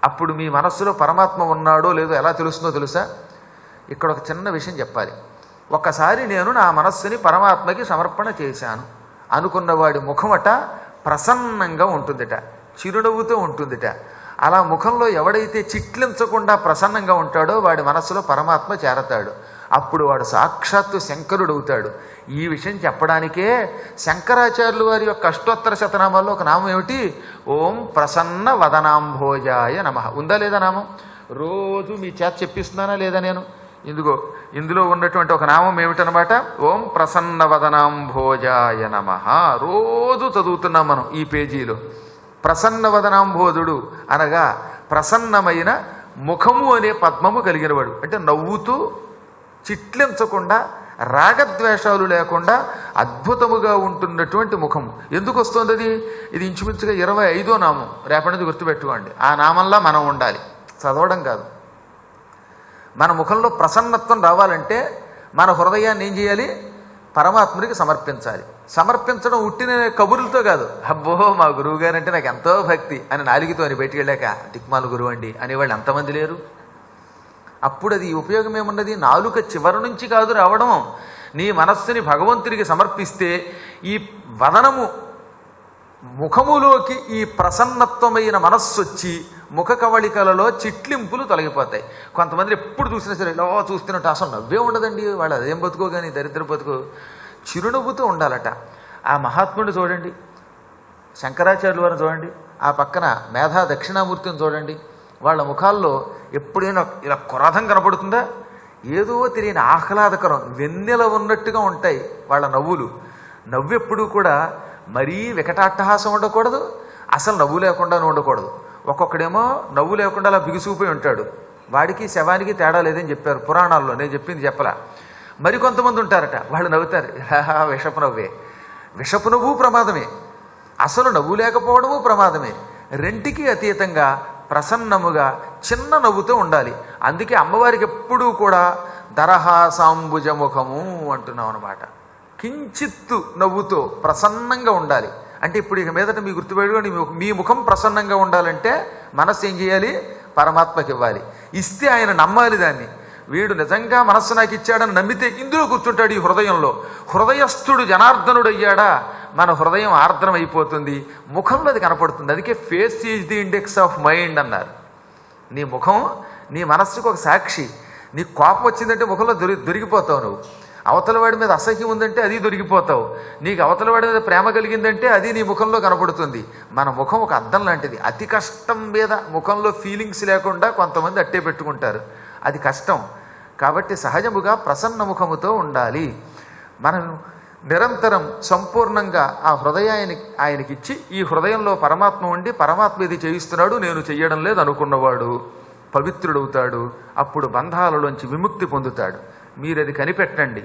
అప్పుడు మీ మనస్సులో పరమాత్మ ఉన్నాడో లేదో ఎలా తెలుస్తుందో తెలుసా? ఇక్కడ ఒక చిన్న విషయం చెప్పాలి. ఒకసారి నేను నా మనస్సుని పరమాత్మకి సమర్పణ చేశాను అనుకున్నవాడి ముఖమట ప్రసన్నంగా ఉంటుందిట, చిరునవ్వుతో ఉంటుందిట. అలా ముఖంలో ఎవడైతే చిట్లించకుండా ప్రసన్నంగా ఉంటాడో వాడి మనస్సులో పరమాత్మ చేరతాడు. అప్పుడు వాడు సాక్షాత్తు శంకరుడు అవుతాడు. ఈ విషయం చెప్పడానికే శంకరాచార్యులు వారి యొక్క అష్టోత్తర శతనామాల్లో ఒక నామం ఏమిటి? ఓం ప్రసన్న వదనాంభోజాయ నమః. ఉందా లేదా నామం? రోజు మీ చేత చెప్పిస్తున్నానా లేదా నేను? ఇందులో ఉన్నటువంటి ఒక నామం ఏమిటనమాట? ఓం ప్రసన్న వదనాంభోజాయ నమః. రోజు చదువుతున్నాం మనం ఈ పేజీలో. ప్రసన్న వదనాంభోజుడు అనగా ప్రసన్నమైన ముఖము అనే పద్మము కలిగినవాడు. అంటే నవ్వుతూ చిట్లించకుండా రాగద్వేషాలు లేకుండా అద్భుతముగా ఉంటున్నటువంటి ముఖము. ఎందుకు వస్తుంది అది? ఇది ఇంచుమించుగా 25వ నామం. రేపటి నుంచి గుర్తుపెట్టుకోండి. ఆ నామంలా మనం ఉండాలి, చదవడం కాదు. మన ముఖంలో ప్రసన్నత్వం రావాలంటే మన హృదయాన్ని ఏం చేయాలి? పరమాత్ముడికి సమర్పించాలి. సమర్పించడం ఉట్టిన కబుర్లతో కాదు. అబ్బో మా గురువు గారంటే నాకు ఎంతో భక్తి అని నాలుగుతో అని బయటికి వెళ్ళాక దిక్మాల గురువు అండి అనేవాళ్ళు ఎంతమంది లేరు? అప్పుడు అది ఉపయోగం ఏమున్నది? నాలుక చివరి నుంచి కాదు రావడం. నీ మనస్సుని భగవంతుడికి సమర్పిస్తే ఈ వదనము ముఖములోకి ఈ ప్రసన్నత్వమైన మనస్సు వచ్చి ముఖ కవళికలలో చిట్లింపులు తొలగిపోతాయి. కొంతమంది ఎప్పుడు చూసినా సరే ఇలా చూస్తున్నట్టు అసలు నవ్వే ఉండదండి. వాళ్ళు అదేం బతుకో కానీ దరిద్ర బతుకో, చిరునవ్వుతూ ఉండాలట. ఆ మహాత్ముడిని చూడండి, శంకరాచార్యుల వారిని చూడండి, ఆ పక్కన మేధా దక్షిణామూర్తిని చూడండి. వాళ్ళ ముఖాల్లో ఎప్పుడైనా ఇలా క్రోధం కనపడుతుందా? ఏదో తెలియని ఆహ్లాదకరం, వెన్నెల ఉన్నట్టుగా ఉంటాయి వాళ్ళ నవ్వులు. నవ్వు ఎప్పుడూ కూడా మరీ వికటాట్టహాసం ఉండకూడదు, అసలు నవ్వు లేకుండా ఉండకూడదు. ఒక్కొక్కడేమో నవ్వు లేకుండా అలా బిగుసుకుపోయి ఉంటాడు. వాడికి శవానికి తేడా లేదని చెప్పారు పురాణాల్లో, నేను చెప్పింది చెప్పలా. మరికొంతమంది ఉంటారట, వాళ్ళు నవ్వుతారు, విషపు నవ్వే. విషపు నవ్వు ప్రమాదమే, అసలు నవ్వు లేకపోవడము ప్రమాదమే. రెంటికి అతీతంగా ప్రసన్నముగా చిన్న నవ్వుతో ఉండాలి. అందుకే అమ్మవారికి ఎప్పుడూ కూడా దరహాసాంబుజముఖము అంటున్నాం అనమాట. కించిత్తు నవ్వుతో ప్రసన్నంగా ఉండాలి. అంటే ఇప్పుడు ఇక మీదట మీ గుర్తుపెట్టుకోండి, మీ ముఖం ప్రసన్నంగా ఉండాలంటే మనస్సు ఏం చేయాలి? పరమాత్మకి ఇవ్వాలి. ఇస్తే ఆయన నమ్మాలి దాన్ని. వీడు నిజంగా మనస్సు నాకు ఇచ్చాడని నమ్మితే ఇందులో కూర్చుంటాడు ఈ హృదయంలో. హృదయస్థుడు జనార్దనుడు అయ్యాడా మన హృదయం ఆర్ద్రం అయిపోతుంది, ముఖంలో అది కనపడుతుంది. అందుకే face is the index of mind అన్నారు. నీ ముఖం నీ మనస్సుకు ఒక సాక్షి. నీ కోపం వచ్చిందంటే ముఖంలో దొరికిపోతావు నువ్వు. అవతల వాడి మీద అసహ్యం ఉందంటే అది దొరికిపోతావు. నీకు అవతల వాడి మీద ప్రేమ కలిగిందంటే అది నీ ముఖంలో కనపడుతుంది. మన ముఖం ఒక అద్దం లాంటిది. అతి కష్టం మీద ముఖంలో ఫీలింగ్స్ లేకుండా కొంతమంది అట్టే పెట్టుకుంటారు, అది కష్టం. కాబట్టి సహజముగా ప్రసన్న ముఖముతో ఉండాలి. మనం నిరంతరం సంపూర్ణంగా ఆ హృదయాన్ని ఆయనకిచ్చి, ఈ హృదయంలో పరమాత్మ ఉండి పరమాత్మ ఇది చేయిస్తున్నాడు నేను చెయ్యడం లేదు అనుకున్నవాడు పవిత్రుడవుతాడు. అప్పుడు బంధాలలోంచి విముక్తి పొందుతాడు. మీరు అది కనిపెట్టండి.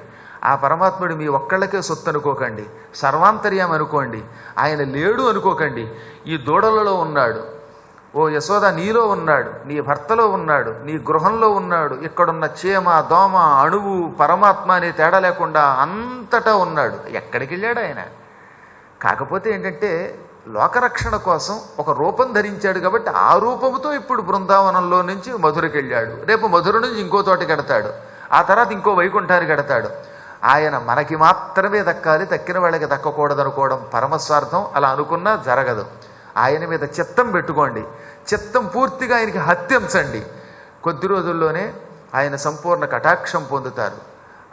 ఆ పరమాత్ముడు మీ ఒక్కళ్ళకే సొత్తు అనుకోకండి, సర్వాంతర్యం అనుకోండి. ఆయన లేడు అనుకోకండి. ఈ దూడలలో ఉన్నాడు, ఓ యశోద నీలో ఉన్నాడు, నీ భర్తలో ఉన్నాడు, నీ గృహంలో ఉన్నాడు, ఇక్కడున్న చీమ దోమ అణువు పరమాత్మ అనే తేడా లేకుండా అంతటా ఉన్నాడు. ఎక్కడికి వెళ్ళాడు ఆయన? కాకపోతే ఏంటంటే లోకరక్షణ కోసం ఒక రూపం ధరించాడు కాబట్టి ఆ రూపముతో ఇప్పుడు బృందావనంలో నుంచి మధురకి వెళ్ళాడు. రేపు మధుర నుంచి ఇంకో తోటకి ఎడతాడు, ఆ తర్వాత ఇంకో వైకుంఠానికి ఎడతాడు. ఆయన మనకి మాత్రమే దక్కాలి, దక్కిన వాళ్ళకి దక్కకూడదు అనుకోవడం పరమస్వార్థం. అలా అనుకున్నా జరగదు. ఆయన మీద చిత్తం పెట్టుకోండి, చిత్తం పూర్తిగా ఆయనకి హత్యంచండి. కొద్ది రోజుల్లోనే ఆయన సంపూర్ణ కటాక్షం పొందుతారు.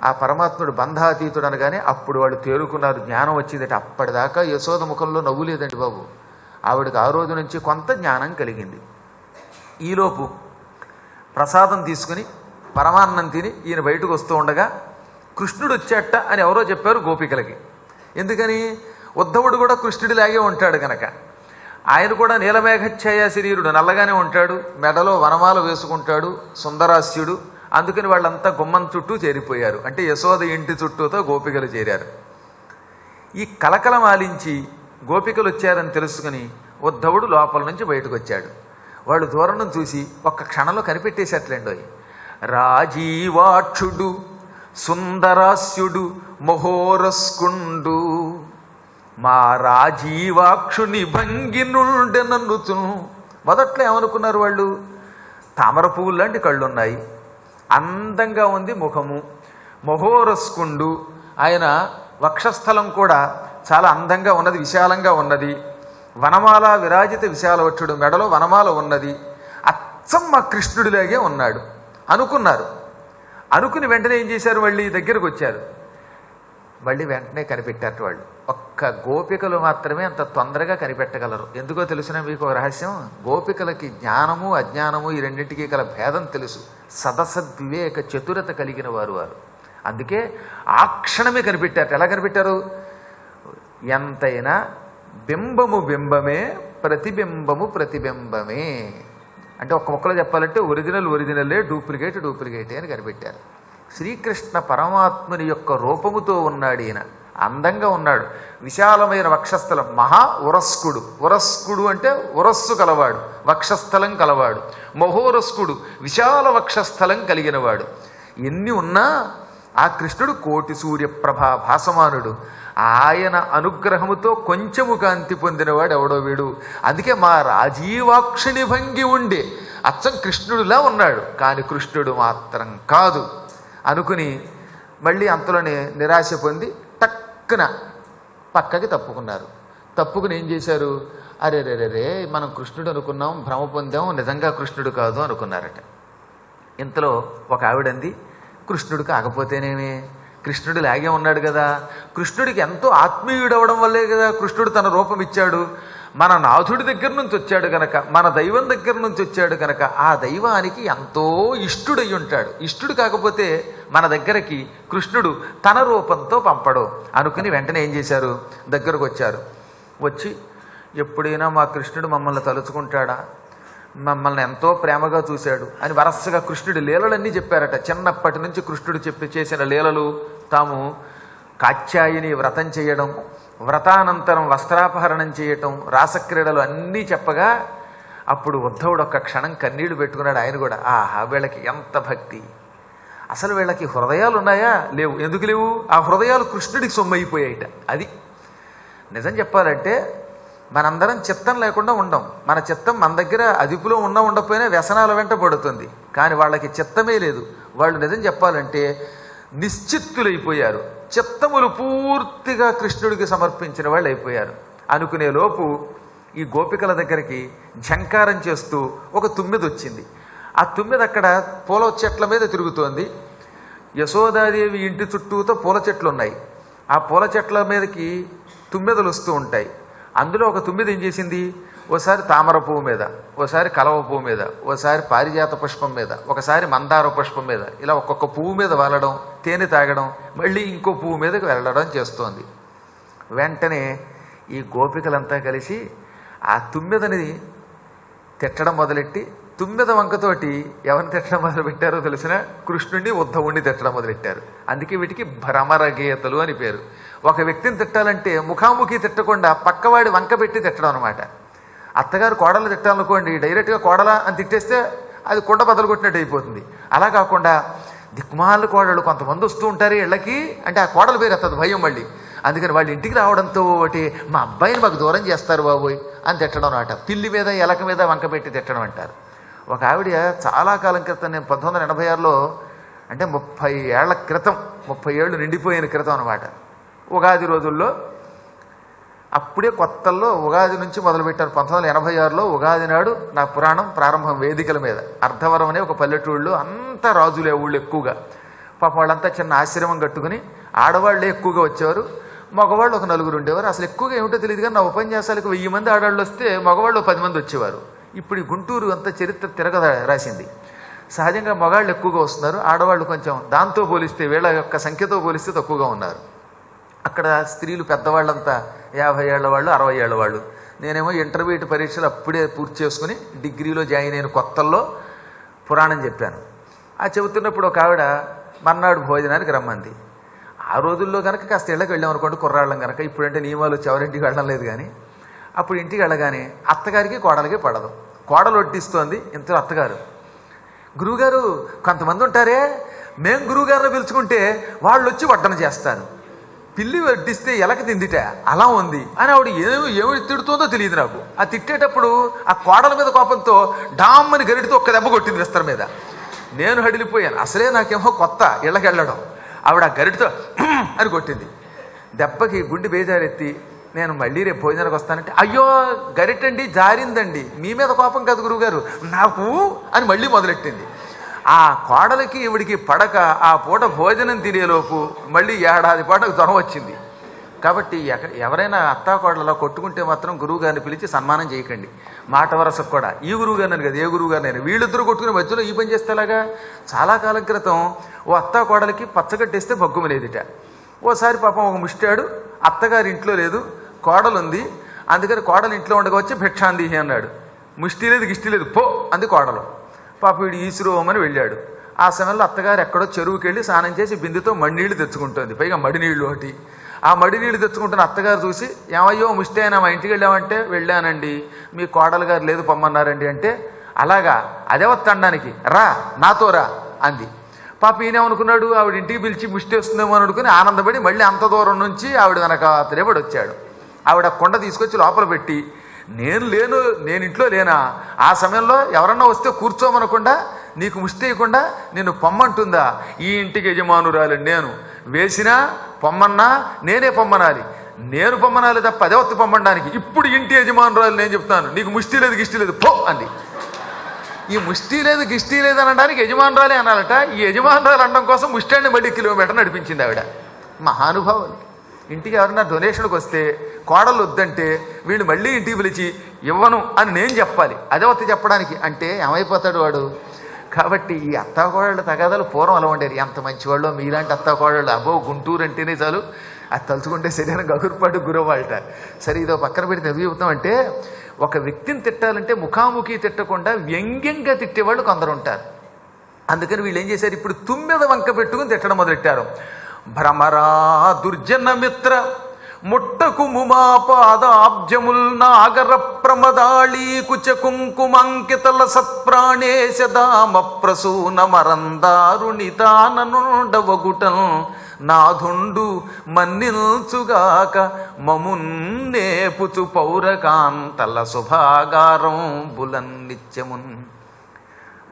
ఆ పరమాత్ముడు బంధాతీతుడు అనగానే అప్పుడు వాళ్ళు తేరుకున్నారు, జ్ఞానం వచ్చిందంటే. అప్పటిదాకా యశోద ముఖంలో నవ్వు లేదండి బాబు. ఆవిడకి ఆ రోజు నుంచి కొంత జ్ఞానం కలిగింది. ఈలోపు ప్రసాదం తీసుకుని పరమాన్నం తిని ఈయన బయటకు వస్తూ ఉండగా కృష్ణుడు వచ్చేట అని ఎవరో చెప్పారు గోపికలకి. ఎందుకని? ఉద్ధవుడు కూడా కృష్ణుడిలాగే ఉంటాడు కనుక. ఆయన కూడా నీలమేఘఛాయ శరీరుడు, నల్లగానే ఉంటాడు, మెడలో వనమాల వేసుకుంటాడు, సుందరాస్యుడు. అందుకని వాళ్ళంతా గుమ్మం చుట్టూ చేరిపోయారు. అంటే యశోద ఇంటి చుట్టూతో గోపికలు చేరారు. ఈ కలకలమాలించి గోపికలు వచ్చారని తెలుసుకుని ఉద్ధవుడు లోపల నుంచి బయటకు వచ్చాడు. వాళ్ళు దూరం నుంచి చూసి ఒక్క క్షణంలో కనిపెట్టేసేట్లేండోయ్. రాజీవాక్షుడు సుందరాస్యుడు మహోరస్కుండు మా రాజీవాక్షుని భంగి నుండెనన్నుచు. మొదట్లో ఏమనుకున్నారు వాళ్ళు? తామర పువ్వులు లాంటి కళ్ళున్నాయి, అందంగా ఉంది ముఖము, మహోరస్కుండు, ఆయన వక్షస్థలం కూడా చాలా అందంగా ఉన్నది, విశాలంగా ఉన్నది, వనమాల విరాజిత విశాలవక్షుడు, మెడలో వనమాల ఉన్నది, అచ్చం మా కృష్ణుడిలాగే ఉన్నాడు అనుకున్నారు. అనుకుని వెంటనే ఏం చేశారు? మళ్ళీ దగ్గరకు వచ్చారు, మళ్ళీ వెంటనే కనిపెట్టారు వాళ్ళు. ఒక్క గోపికలు మాత్రమే అంత తొందరగా కనిపెట్టగలరు. ఎందుకో తెలుసిన మీకు ఒక రహస్యం? గోపికలకి జ్ఞానము అజ్ఞానము ఈ రెండింటికి గల భేదం తెలుసు. సదసద్వివేక చతురత కలిగిన వారు. అందుకే ఆ క్షణమే కనిపెట్టారు. ఎలా కనిపెట్టారు? ఎంతైనా బింబము బింబమే, ప్రతిబింబము ప్రతిబింబమే. అంటే ఒక్క మొక్కలో చెప్పాలంటే ఒరిజినల్ ఒరిజినల్లే, డూప్లికేట్ డూప్లికేటే అని కనిపెట్టారు. శ్రీకృష్ణ పరమాత్ముని యొక్క రూపముతో ఉన్నాడు ఈయన. అందంగా ఉన్నాడు, విశాలమైన వక్షస్థలం, మహా ఉరస్కుడు. ఉరస్కుడు అంటే ఉరస్సు కలవాడు, వక్షస్థలం కలవాడు. మహోరస్కుడు విశాల వక్షస్థలం కలిగినవాడు. ఎన్ని ఉన్నా ఆ కృష్ణుడు కోటి సూర్యప్రభా భాసమానుడు. ఆయన అనుగ్రహముతో కొంచెము కాంతి పొందినవాడు ఎవడో వీడు. అందుకే మా రాజీవాక్షుని భంగి ఉండే అచ్చం కృష్ణుడిలా ఉన్నాడు, కానీ కృష్ణుడు మాత్రం కాదు అనుకుని మళ్ళీ అంతలోనే నిరాశ పొంది టక్కున పక్కకి తప్పుకున్నారు. తప్పుకుని ఏం చేశారు? అరే రే రే రే మనం కృష్ణుడు అనుకున్నాం, భ్రమ పొందాం, నిజంగా కృష్ణుడు కాదు అనుకున్నారట. ఇంతలో ఒక ఆవిడంది, కృష్ణుడు కాకపోతేనేమి, కృష్ణుడు లాగే ఉన్నాడు కదా, కృష్ణుడికి ఎంతో ఆత్మీయుడవడం వల్లే కదా కృష్ణుడు తన రూపం ఇచ్చాడు. మన నాథుడి దగ్గర నుంచి వచ్చాడు కనుక, మన దైవం దగ్గర నుంచి వచ్చాడు కనుక ఆ దైవానికి ఎంతో ఇష్టుడై ఉంటాడు. ఇష్టుడు కాకపోతే మన దగ్గరికి కృష్ణుడు తన రూపంతో పంపడు అనుకుని వెంటనే ఏం చేశారు? దగ్గరకు వచ్చారు. వచ్చి ఎప్పుడైనా మా కృష్ణుడు మమ్మల్ని తలుచుకుంటాడా, మమ్మల్ని ఎంతో ప్రేమగా చూశాడు అని వరసగా కృష్ణుడి లీలలన్నీ చెప్పారట. చిన్నప్పటి నుంచి కృష్ణుడు చేసిన లీలలు, తాము కాత్యాయిని వ్రతం చేయడం, వ్రతానంతరం వస్త్రాపహరణం చేయటం, రాసక్రీడలు అన్నీ చెప్పగా అప్పుడు ఉద్ధవుడు ఒక్క క్షణం కన్నీళ్లు పెట్టుకున్నాడు. ఆయన కూడా ఆహా వీళ్ళకి ఎంత భక్తి, అసలు వీళ్ళకి హృదయాలు ఉన్నాయా? లేవు. ఎందుకు లేవు? ఆ హృదయాలు కృష్ణుడికి సొమ్మైపోయాయిట. అది నిజం చెప్పాలంటే మనందరం చిత్తం లేకుండా ఉండం. మన చిత్తం మన దగ్గర అదుపులో ఉండకపోయినా వ్యసనాల వెంట పడుతుంది. కానీ వాళ్ళకి చిత్తమే లేదు. వాళ్ళు నిజం చెప్పాలంటే నిశ్చిత్తులైపోయారు. చిత్తములు పూర్తిగా కృష్ణుడికి సమర్పించిన వాళ్ళు అయిపోయారు. అనుకునే లోపు ఈ గోపికల దగ్గరికి ఝంకారం చేస్తూ ఒక తుమ్మెద వచ్చింది. ఆ తుమ్మెద అక్కడ పూల చెట్ల మీద తిరుగుతోంది. యశోదాదేవి ఇంటి చుట్టూతో పూల చెట్లు ఉన్నాయి. ఆ పూల చెట్ల మీదకి తుమ్మెదలు వస్తూ ఉంటాయి. అందులో ఒక తుమ్మెద ఏం చేసింది, ఓసారి తామర పువ్వు మీద, ఓసారి కలవ పువ్వు మీద, ఓసారి పారిజాత పుష్పం మీద, ఒకసారి మందార పుష్పం మీద, ఇలా ఒక్కొక్క పువ్వు మీద వాలడం, తేనె తాగడం, మళ్ళీ ఇంకో పువ్వు మీదకి వెళ్ళడం చేస్తోంది. వెంటనే ఈ గోపికలంతా కలిసి ఆ తుమ్మెదని తిట్టడం మొదలెట్టి, తుమ్మెద వంకతోటి ఎవరిని తిట్టడం మొదలుపెట్టారో తెలిసిన కృష్ణుడిని ఉద్ధవుణ్ణి తిట్టడం మొదలెట్టారు. అందుకే వీటికి భ్రమరగీతలు అని పేరు. ఒక వ్యక్తిని తిట్టాలంటే ముఖాముఖి తిట్టకుండా పక్కవాడి వంక పెట్టి తిట్టడం అనమాట. అత్తగారు కోడలు తిట్టాలనుకోండి, డైరెక్ట్గా కోడలా అని తిట్టేస్తే అది కుండ బదలు కొట్టినట్టు అయిపోతుంది. అలా కాకుండా దిక్మాల కోడలు కొంతమంది వస్తూ ఉంటారు ఇళ్ళకి, అంటే ఆ కోడల పేరు ఎత్తదు భయం మళ్ళీ. అందుకని వాళ్ళ ఇంటికి రావడంతో ఒకటి మా అబ్బాయిని మాకు దూరం చేస్తారు బాబోయ్ అని తిట్టడం అనమాట. పిల్లి మీద ఎలక మీద వంక పెట్టి తిట్టడం అంటారు. ఒక ఆవిడ చాలా కాలం క్రితం, నేను 1986లో అంటే 30 ఏళ్ల క్రితం, 30 ఏళ్ళు నిండిపోయిన క్రితం అనమాట, ఉగాది రోజుల్లో, అప్పుడే కొత్తల్లో ఉగాది నుంచి మొదలుపెట్టారు. 1986లో ఉగాది నాడు నా పురాణం ప్రారంభం వేదికల మీద. అర్ధవరం అనే ఒక పల్లెటూళ్ళు, అంతా రాజులే ఊళ్ళు ఎక్కువగా. పాప వాళ్ళంతా చిన్న ఆశ్రమం కట్టుకుని ఆడవాళ్ళే ఎక్కువగా వచ్చేవారు, మగవాళ్ళు ఒక 4 ఉండేవారు. అసలు ఎక్కువగా ఏమిటో తెలియదు కానీ నా ఉపన్యాసాలకు 1000 మంది ఆడవాళ్ళు వస్తే మగవాళ్ళు 10 మంది వచ్చేవారు. ఇప్పుడు ఈ గుంటూరు అంత చరిత్ర రాసింది. సహజంగా మగాళ్ళు ఎక్కువగా వస్తున్నారు, ఆడవాళ్ళు కొంచెం దాంతో పోలిస్తే వీళ్ళ యొక్క సంఖ్యతో పోలిస్తే తక్కువగా ఉన్నారు. అక్కడ స్త్రీలు పెద్దవాళ్ళంతా 50 ఏళ్ల వాళ్ళు, 60 ఏళ్ల వాళ్ళు. నేనేమో ఇంటర్మీడియట్ పరీక్షలు అప్పుడే పూర్తి చేసుకుని డిగ్రీలో జాయిన్ అయిన కొత్తల్లో పురాణం చెప్పాను. ఆ చెబుతున్నప్పుడు ఒక ఆవిడ మర్నాడు భోజనానికి రమ్మంది. ఆ రోజుల్లో కనుక కాస్త ఇళ్ళకి వెళ్ళామనుకోండి కుర్రాళ్ళం కనుక, ఇప్పుడంటే నియమాలు వచ్చి ఎవరింటికి వెళ్ళడం లేదు. కానీ అప్పుడు ఇంటికి వెళ్ళగానే అత్తగారికి కోడలికి పడదు. కోడలు వడ్డిస్తోంది, ఇంతలో అత్తగారు, గురువుగారు కొంతమంది ఉంటారే, మేం గురువుగారిని పిలుచుకుంటే వాళ్ళు వచ్చి వడ్డన చేస్తారు, పిల్లి వడ్డిస్తే ఎలక తిందిట అలా ఉంది అని ఆవిడ ఏమి తిడుతుందో తెలియదు నాకు. ఆ తిట్టేటప్పుడు ఆ కోడల మీద కోపంతో డామ్మని గరిటితో ఒక్క దెబ్బ కొట్టింది విస్తర మీద. నేను హడిలిపోయాను. అసలే నాకేమో కొత్త ఇళ్ళకి వెళ్ళడం, ఆవిడ ఆ గరిటితో అని కొట్టింది. దెబ్బకి గుండె బేజారెత్తి నేను మళ్ళీ రేపు భోజనానికి వస్తానంటే, అయ్యో గరిటండి జారిందండి, మీ మీద కోపం కాదు గురువుగారు నాకు అని మళ్ళీ మొదలెట్టింది. ఆ కోడలికి ఈవిడికి పడక ఆ పూట భోజనం తినేలోపు మళ్ళీ 1 ఏడాది పాటు జ్వరం వచ్చింది. కాబట్టి ఎవరైనా అత్తాకోడలా కొట్టుకుంటే మాత్రం గురువుగారిని పిలిచి సన్మానం చేయకండి. మాట వరసకు కూడా ఈ గురువుగారిని కదా ఏ గురువుగారినైనా వీళ్ళిద్దరూ కొట్టుకుని మధ్యలో ఈ పని చేస్తేలాగా. చాలా కాలం క్రితం ఓ అత్తాకోడలికి పచ్చగట్టేస్తే భగ్గుమ లేదిట. ఓసారి పాపం ఒక ముష్టాడు అత్తగారి ఇంట్లో లేదు, కోడలు ఉంది, అందుకని కోడలు ఇంట్లో ఉండగా వచ్చి భిక్షాందిహి అన్నాడు. ముష్టి లేదు గిష్టి లేదు పో అంది కోడలు. పాప వీడు ఈశ్వరోమని వెళ్ళాడు. ఆ సమయంలో అత్తగారు ఎక్కడో చెరువుకి వెళ్ళి స్నానం చేసి బిందుతో మడినీళ్ళు తెచ్చుకుంటుంది, పైగా మడినీళ్ళు ఒకటి. ఆ మడినీళ్ళు తెచ్చుకుంటున్న అత్తగారు చూసి, ఏమయ్యో ముష్టి అయినా మా ఇంటికి వెళ్ళామంటే, వెళ్ళానండి, మీ కోడలు గారు లేదు పొమ్మన్నారండి అంటే, అలాగా అదే వద్దనడానికి రా నాతో రా అంది. పాప ఈయనేమనుకున్నాడు, ఆవిడ ఇంటికి పిలిచి ముష్టి వస్తుందేమో అని అనుకుని ఆనందపడి మళ్ళీ అంత దూరం నుంచి ఆవిడ వెనక తిరబడి వచ్చాడు. ఆవిడ కొండ తీసుకొచ్చి లోపల పెట్టి, నేను ఇంట్లో లేనా, ఆ సమయంలో ఎవరన్నా వస్తే కూర్చోమనకుండా నీకు ముష్టి వేయకుండా నిన్ను పొమ్మంటుందా, ఈ ఇంటికి యజమానురాలు నేను, వేసినా పొమ్మన్నా నేనే పొమ్మనాలి, నేను పొమ్మనాలి తప్ప అదేవత్తు పొమ్మడానికి, ఇప్పుడు ఇంటి యజమానురాలు నేను చెప్తాను, నీకు ముష్టి లేదు గిష్టి లేదు పో అంది. ఈ ముష్టి లేదు గిష్టి లేదు అనడానికి యజమానురాలే అనాలట. ఈ యజమానురాలు అనడం కోసం ముష్టాన్ని మళ్ళీ కిలోమీటర్ నడిపించింది ఆవిడ. మహానుభావులు. ఇంటికి ఎవరన్నా డొనేషన్కి వస్తే కోడలు వద్దంటే వీళ్ళు మళ్ళీ ఇంటికి పిలిచి ఇవ్వను అని నేను చెప్పాలి, అదేవత్తి చెప్పడానికి, అంటే ఏమైపోతాడు వాడు. కాబట్టి ఈ అత్తాకోడళ్ళ తగాదాలు పూర్వం అలా ఉండేది. ఎంత మంచివాళ్ళు మీలాంటి అత్తాకోడళ్ళు, అబ్బో గుంటూరు అంటేనే చాలు అది తలుచుకుంటే శరీరం గగురుపాటు గురవాళ్ళట. సరే ఇదో పక్కన పెడితే నవ్వు చెబుతాం అంటే, ఒక వ్యక్తిని తిట్టాలంటే ముఖాముఖి తిట్టకుండా వ్యంగ్యంగా తిట్టేవాళ్ళు కొందరు ఉంటారు. అందుకని వీళ్ళు ఏం చేశారు, ఇప్పుడు తుమ్మెద వంక పెట్టుకుని తిట్టడం మొదలెట్టారు. భ్రమరా దుర్జన మిత్ర ముట్టకు ముమాపాదాబ్జముల్ నాగర ప్రమదాళీ కుచ కుంకుమంకితల సత్ప్రాణేశ దామ ప్రసూన మరందారుణితాననుండవగుటం నాథుండు మన్నిల్చుగాక మమున్నేపుచు పౌరకాంతల శుభాగారం బులన్ నిత్యమున్.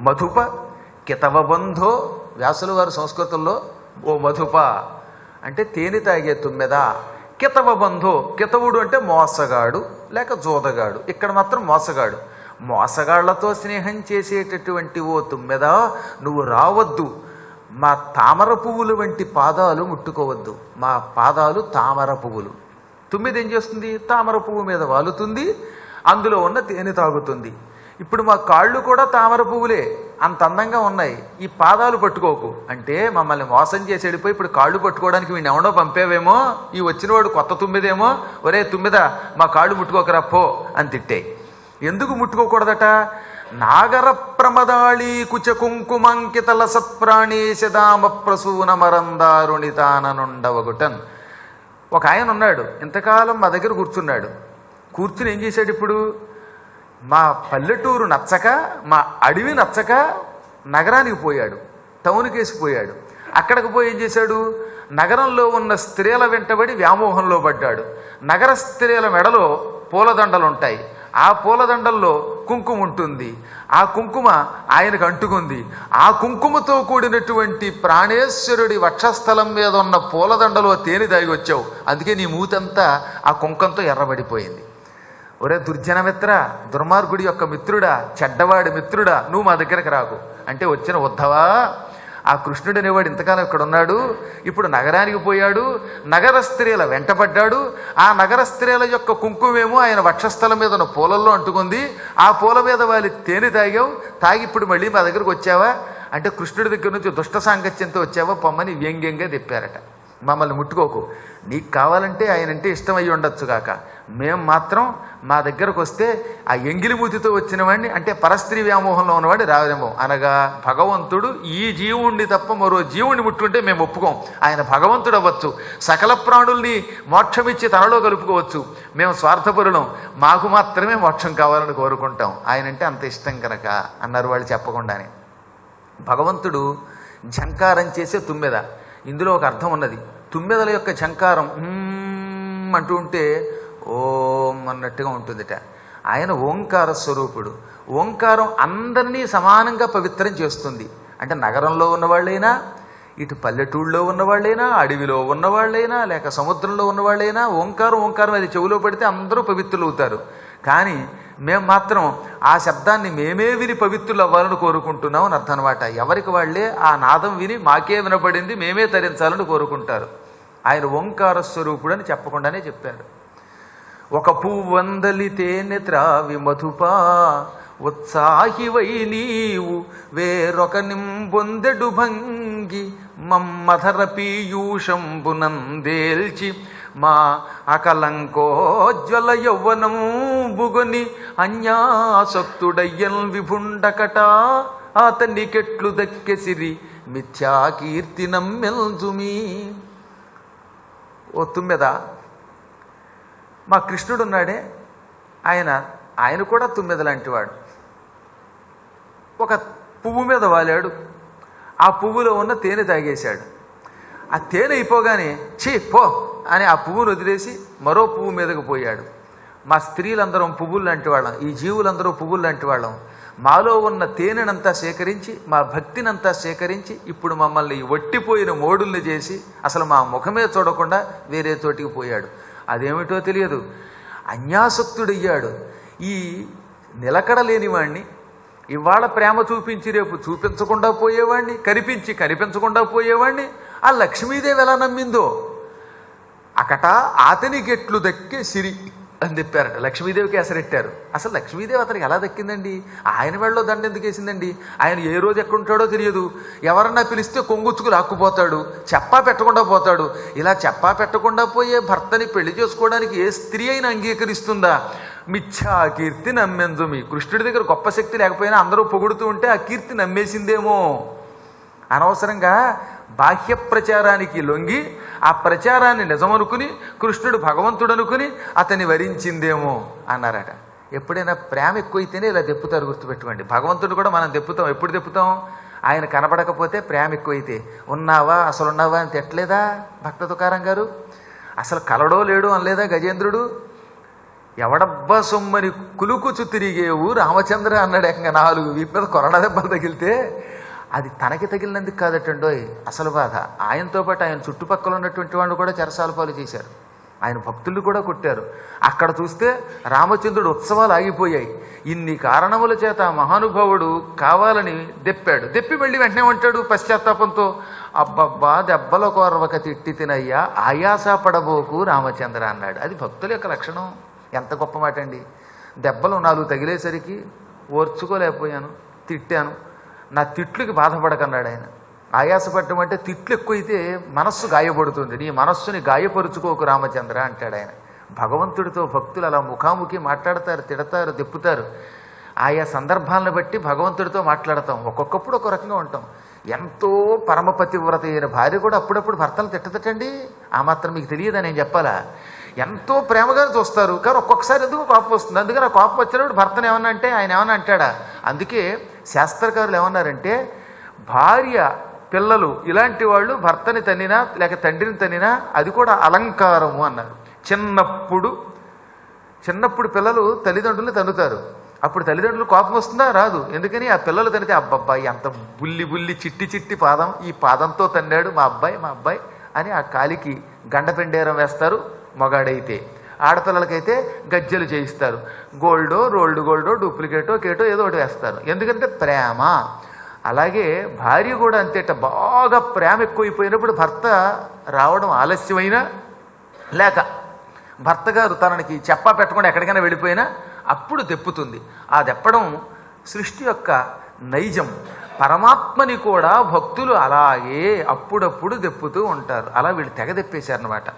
మధుప కితవ బంధో, వ్యాసుల వారు సంస్కృతంలో ఓ మధుప అంటే తేనె తాగే తుమ్మెద, కితవ బంధో, కితవుడు అంటే మోసగాడు లేక జోదగాడు, ఇక్కడ మాత్రం మోసగాడు. మోసగాళ్లతో స్నేహం చేసేటటువంటి ఓ తుమ్మెద, నువ్వు రావద్దు, మా తామర పువ్వులు వంటి పాదాలు ముట్టుకోవద్దు. మా పాదాలు తామర పువ్వులు. తుమ్మెద ఏం చేస్తుంది, తామర పువ్వు మీద వాలుతుంది, అందులో ఉన్న తేనె తాగుతుంది. ఇప్పుడు మా కాళ్ళు కూడా తామర పువ్వులే, అంత అందంగా ఉన్నాయి, ఈ పాదాలు పట్టుకోకు అంటే మమ్మల్ని మోసం చేసి వెళ్ళిపోయి ఇప్పుడు కాళ్ళు పట్టుకోవడానికి వీడిని ఎవడో పంపేవేమో, ఈ వచ్చినవాడు కొత్త తుమ్మెదేమో, ఒరే తుమ్మెద మా కాళ్ళు ముట్టుకోకరా పో అని తిట్టాయి. ఎందుకు ముట్టుకోకూడదట, నాగర ప్రమదాళీ కుచ కుంకుమంకితల సత్ప్రాణేశదామ ప్రసూన మరందారుణితాననుండవగుటన్. ఒక ఆయన ఉన్నాడు, ఇంతకాలం మా దగ్గర కూర్చున్నాడు. కూర్చుని ఏం చేశాడు, ఇప్పుడు మా పల్లెటూరు నచ్చక, మా అడవి నచ్చక నగరానికి పోయాడు, టౌన్కి వేసిపోయాడు. అక్కడికి పోయి ఏం చేశాడు, నగరంలో ఉన్న స్త్రీల వెంటబడి వ్యామోహంలో పడ్డాడు. నగర స్త్రీల మెడలో పూలదండలు ఉంటాయి, ఆ పూలదండల్లో కుంకుమ ఉంటుంది, ఆ కుంకుమ ఆయనకు అంటుకుంది. ఆ కుంకుమతో కూడినటువంటి ప్రాణేశ్వరుడి వక్షస్థలం మీద ఉన్న పూలదండలో తేనె దాగి వచ్చావు, అందుకే నీ మూతంతా ఆ కుంకంతో ఎర్రబడిపోయింది. ఒరే దుర్జన మిత్ర, దుర్మార్గుడి యొక్క మిత్రుడా, చెడ్డవాడి మిత్రుడా, నువ్వు మా దగ్గరకు రాకు అంటే వచ్చిన ఉద్ధవా, ఆ కృష్ణుడు అనేవాడు ఇంతకాలం ఇక్కడ ఉన్నాడు, ఇప్పుడు నగరానికి పోయాడు, నగర స్త్రీల వెంటపడ్డాడు. ఆ నగర స్త్రీల యొక్క కుంకుమేమో ఆయన వక్షస్థలం మీద ఉన్న పూలల్లో అంటుకుంది, ఆ పూల మీద వాళ్ళు తేనె తాగావు, తాగి ఇప్పుడు మళ్ళీ మా దగ్గరకు వచ్చావా అంటే కృష్ణుడి దగ్గర నుంచి దుష్ట సాంగత్యంతో వచ్చావా పొమ్మని వ్యంగ్యంగా తిప్పారట. మమ్మల్ని ముట్టుకోకు, నీకు కావాలంటే ఆయన అంటే ఇష్టం అయ్యి ఉండొచ్చు కాక, మేం మాత్రం మా దగ్గరకు వస్తే ఆ ఎంగిలి మూతితో వచ్చిన వాడిని అంటే పరస్త్రీ వ్యామోహంలో ఉన్నవాడిని రావేమో అనగా, భగవంతుడు ఈ జీవుణ్ణి తప్ప మరో జీవుణ్ణి ముట్టుకుంటే మేము ఒప్పుకోం. ఆయన భగవంతుడు అవ్వచ్చు, సకల ప్రాణుల్ని మోక్షమిచ్చి తనలో కలుపుకోవచ్చు, మేము స్వార్థపరులం, మాకు మాత్రమే మోక్షం కావాలని కోరుకుంటాం, ఆయన అంటే అంత ఇష్టం కనుక అన్నారు వాళ్ళు చెప్పకుండానే. భగవంతుడు ఝంకారం చేసే తుమ్మెద, ఇందులో ఒక అర్థం ఉన్నది. తుమ్మెదల యొక్క ఝంకారం అంటూ ఉంటే ఓం అన్నట్టుగా ఉంటుందిట. ఆయన ఓంకార స్వరూపుడు. ఓంకారం అందరినీ సమానంగా పవిత్రం చేస్తుంది. అంటే నగరంలో ఉన్నవాళ్ళైనా, ఇటు పల్లెటూళ్ళలో ఉన్నవాళ్ళైనా, అడవిలో ఉన్నవాళ్ళైనా, లేక సముద్రంలో ఉన్నవాళ్ళైనా ఓంకారం అది చెవిలో పడితే అందరూ పవిత్రులు అవుతారు. కానీ మేము మాత్రం ఆ శబ్దాన్ని మేమే విని పవిత్రులు అవ్వాలని కోరుకుంటున్నాం అని అర్థం అనమాట. ఎవరికి వాళ్ళే ఆ నాదం విని మాకే వినపడింది మేమే తరించాలని కోరుకుంటారు. ఆయన ఓంకార స్వరూపుడు అని చెప్పకుండానే చెప్పారు. ఒక పువ్వందలి తేనె త్రావి మధుపా ఉత్సాహివై నీవు వేరొక నింబొందెడు భంగి మమ్మధర పీయూషంబునందేల్చి మా అకలంకోజ్వల యౌవనం బుగొని అన్యాసక్తుడయ్యన్ విభుండకట అతనికెట్లు దక్కెసిరి మిథ్యాకీర్తి నమ్మెల్జుమీ. ఓ తుమ్మెద, మా కృష్ణుడున్నాడే ఆయన కూడా తుమ్మెద లాంటివాడు. ఒక పువ్వు మీద వాలాడు, ఆ పువ్వులో ఉన్న తేనె తాగేశాడు. ఆ తేనె అయిపోగానే ఛీ పో అని ఆ పువ్వును వదిలేసి మరో పువ్వు మీదకు పోయాడు. మా స్త్రీలందరం పువ్వులు లాంటి వాళ్ళం, ఈ జీవులందరూ పువ్వులు లాంటి వాళ్ళం. మాలో ఉన్న తేనెనంతా సేకరించి, మా భక్తినంతా సేకరించి ఇప్పుడు మమ్మల్ని ఒట్టిపోయిన మోడుల్ని చేసి అసలు మా ముఖమే చూడకుండా వేరే చోటికి పోయాడు. అదేమిటో తెలియదు, అన్యాసక్తుడయ్యాడు. ఈ నిలకడ లేనివాణ్ణి ఇవాళ ప్రేమ చూపించి రేపు చూపించకుండా పోయేవాడిని, కనిపించకుండా పోయేవాడిని ఆ లక్ష్మీదేవి ఎలా నమ్మిందో. అకట అతనికెట్లు దక్కే సిరి అని చెప్పారట. లక్ష్మీదేవికి ఎసరెట్టారు. అసలు లక్ష్మీదేవి అతనికి ఎలా దక్కిందండి? ఆయన వెళ్ళలో దండ ఎందుకు వేసిందండి? ఆయన ఏ రోజు ఎక్కడుంటాడో తెలియదు. ఎవరన్నా పిలిస్తే కొంగుచ్చుకు లాక్కుపోతాడు, చెప్పా పెట్టకుండా పోతాడు. ఇలా చెప్పా పెట్టకుండా పోయే భర్తని పెళ్లి చేసుకోవడానికి ఏ స్త్రీ అయినా అంగీకరిస్తుందా? మిథ్యా కీర్తి నమ్మెందుమి. కృష్ణుడి దగ్గర గొప్ప శక్తి లేకపోయినా అందరూ పొగుడుతూ ఉంటే ఆ కీర్తి నమ్మేసిందేమో. అనవసరంగా బాహ్య ప్రచారానికి లొంగి ఆ ప్రచారాన్ని నిజమనుకుని కృష్ణుడు భగవంతుడు అనుకుని అతన్ని వరించిందేమో అన్నారట. ఎప్పుడైనా ప్రేమ ఎక్కువైతేనే ఇలా దెప్పుతారు, గుర్తుపెట్టుకోండి. భగవంతుడు కూడా మనం దెప్పుతాం. ఎప్పుడు దెప్పుతాం? ఆయన కనపడకపోతే ప్రేమ ఎక్కువైతే. ఉన్నావా, అసలు ఉన్నావా అని తిట్టలేదా భక్త తుకారాం గారు? అసలు కలడో లేడో అనలేదా గజేంద్రుడు? ఎవడబ్బా సొమ్మని కులుకుచు తిరిగేవు రామచంద్ర అన్నాడు. ఏకంగా 4 వీపు మీద కొరడా దెబ్బలు తగిలితే అది తనకి తగిలినందుకు కాదటండోయ్ అసలు బాధ. ఆయనతో పాటు ఆయన చుట్టుపక్కల ఉన్నటువంటి వాళ్ళు కూడా చెరసాల పాలు చేశారు. ఆయన భక్తులు కూడా కొట్టారు. అక్కడ చూస్తే రామచంద్రుడు ఉత్సవాలు ఆగిపోయాయి. ఇన్ని కారణముల చేత ఆ మహానుభావుడు కావాలని దెప్పాడు. దెప్పి మళ్ళీ వెంటనే ఉంటాడు పశ్చాత్తాపంతో, అబ్బబ్బా దెబ్బల కోరవక తిట్టి తినయ్యా ఆయాస పడబోకు రామచంద్ర అన్నాడు. అది భక్తుల యొక్క లక్షణం. ఎంత గొప్ప మాట అండి. దెబ్బలు 4 తగిలేసరికి ఓర్చుకోలేకపోయాను, తిట్టాను, నా తిట్లుకి బాధపడకన్నాడు ఆయన. ఆయాసపడటం అంటే తిట్లు ఎక్కువైతే మనస్సు గాయపడుతుంది. నీ మనస్సుని గాయపరుచుకోకు రామచంద్ర అంటాడు ఆయన. భగవంతుడితో భక్తులు అలా ముఖాముఖి మాట్లాడతారు, తిడతారు, దెప్పుతారు. ఆయా సందర్భాలను బట్టి భగవంతుడితో మాట్లాడతాం. ఒక్కొక్కప్పుడు ఒక రకంగా ఉంటాం. ఎంతో పరమపతివ్రత అయిన భార్య కూడా అప్పుడప్పుడు భర్తలు తిట్టదటండి. ఆ మాత్రం మీకు తెలియదని నేను చెప్పాలా? ఎంతో ప్రేమగా చూస్తారు, కానీ ఒక్కొక్కసారి ఎందుకు కోపం వస్తుంది. అందుకని ఆ కోపం వచ్చినప్పుడు భర్తను ఏమన్నా అంటే ఆయన ఏమన్నా అంటాడా? అందుకే శాస్త్రకారులు ఏమన్నారంటే, భార్య పిల్లలు ఇలాంటి వాళ్ళు భర్తని తన్నినా లేక తండ్రిని తన్నినా అది కూడా అలంకారము అన్నారు. చిన్నప్పుడు పిల్లలు తల్లిదండ్రులు తన్నుతారు. అప్పుడు తల్లిదండ్రులు కోపం వస్తుందా? రాదు. ఎందుకని ఆ పిల్లలు తనితే అబ్బబ్బాయి అంత బుల్లి చిట్టి పాదం, ఈ పాదంతో తన్నాడు మా అబ్బాయి అని ఆ కాలికి గండపెండేరం వేస్తారు మగాడైతే. ఆడపిల్లలకైతే గజ్జెలు చేయిస్తారు. రోల్డ్ గోల్డో డూప్లికేటో కేటో ఏదో ఒకటి వేస్తారు. ఎందుకంటే ప్రేమ. అలాగే భార్య కూడా అంతేట. బాగా ప్రేమ ఎక్కువైపోయినప్పుడు భర్త రావడం ఆలస్యమైనా లేక భర్త గారు తనకి చెప్పా పెట్టకుండా ఎక్కడికైనా వెళ్ళిపోయినా అప్పుడు దెప్పుతుంది. ఆ దెప్పడం సృష్టి యొక్క నైజం. పరమాత్మని కూడా భక్తులు అలాగే అప్పుడప్పుడు దెప్పుతూ ఉంటారు. అలా వీళ్ళు తెగ దెప్పేశారనమాట.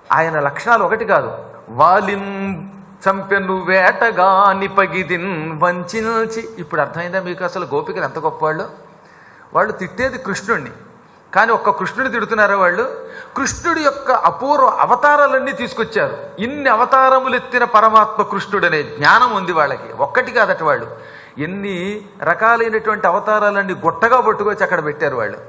ఆయన లక్షణాలు ఒకటి కాదు. వాలిం చంపెను వేటగా నిపగిదిన్ వంచి. ఇప్పుడు అర్థమైందా మీకు అసలు గోపికలు ఎంత గొప్పవాళ్ళు? వాళ్ళు తిట్టేది కృష్ణుణ్ణి, కానీ ఒక్క కృష్ణుని తిడుతున్నారా వాళ్ళు? కృష్ణుడి యొక్క అపూర్వ అవతారాలన్నీ తీసుకొచ్చారు. ఇన్ని అవతారములు ఎత్తిన పరమాత్మ కృష్ణుడనే జ్ఞానం ఉంది వాళ్ళకి. ఒక్కటి కాదట వాళ్ళు. ఎన్ని రకాలైనటువంటి అవతారాలన్నీ గుట్టగా పట్టుకొచ్చి అక్కడ పెట్టారు వాళ్ళు.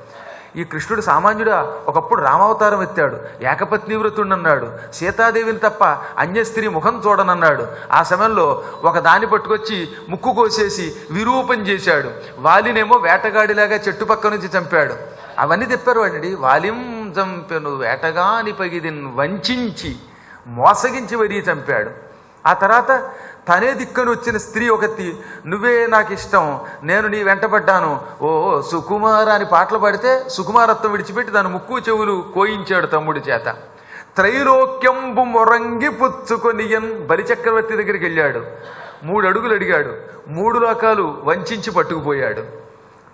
ఈ కృష్ణుడు సామాన్యుడా? ఒకప్పుడు రామావతారం ఎత్తాడు, ఏకపత్ని వ్రతుడన్నాడు, సీతాదేవిని తప్ప అన్యస్త్రీ ముఖం చూడనన్నాడు. ఆ సమయంలో ఒక దాన్ని పట్టుకొచ్చి ముక్కు కోసేసి విరూపం చేశాడు. వాలినేమో వేటగాడిలాగా చెట్టు పక్క నుంచి చంపాడు. అవన్నీ చెప్పారు వాడిని. వాలిం చంపెను వేటగాని పగిదిన్ వంచి మోసగించి మరీ చంపాడు. ఆ తర్వాత తనే దిక్కను వచ్చిన స్త్రీ ఒకటి, నువ్వే నాకు ఇష్టం, నేను నీ వెంటబడ్డాను, ఓ సుకుమార అని పాటలు పాడితే సుకుమారత్వం విడిచిపెట్టి దాని ముక్కు చెవులు కోయించాడు తమ్ముడి చేత. త్రైలోక్యంబు మొరంగి పుచ్చుకొనియన్ బలిచక్రవర్తి దగ్గరికి వెళ్ళాడు. 3 అడుగులు అడిగాడు. 3 లోకాలు వంచి పట్టుకుపోయాడు.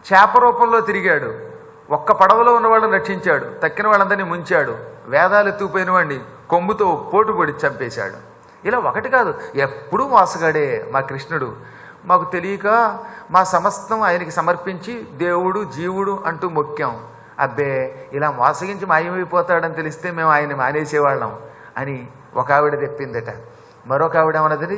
చేప రూపంలో తిరిగాడు. ఒక్క పడవలో ఉన్న వాళ్ళని రక్షించాడు. తక్కిన వాళ్ళందరినీ ముంచాడు. వేదాలు ఎత్తుకుపోయిన వాడిని కొమ్ముతో పోటు పొడి చంపేశాడు. ఇలా ఒకటి కాదు, ఎప్పుడూ మోసగాడే మా కృష్ణుడు. మాకు తెలియక మా సమస్తం ఆయనకి సమర్పించి దేవుడు జీవుడు అంటూ మొక్కాం. అబ్బే ఇలా మోసగించి మాయమైపోతాడని తెలిస్తే మేము ఆయన్ని మానేసేవాళ్ళం అని ఒక ఆవిడ తెప్పిందట. మరొక ఆవిడ ఏమన్నది,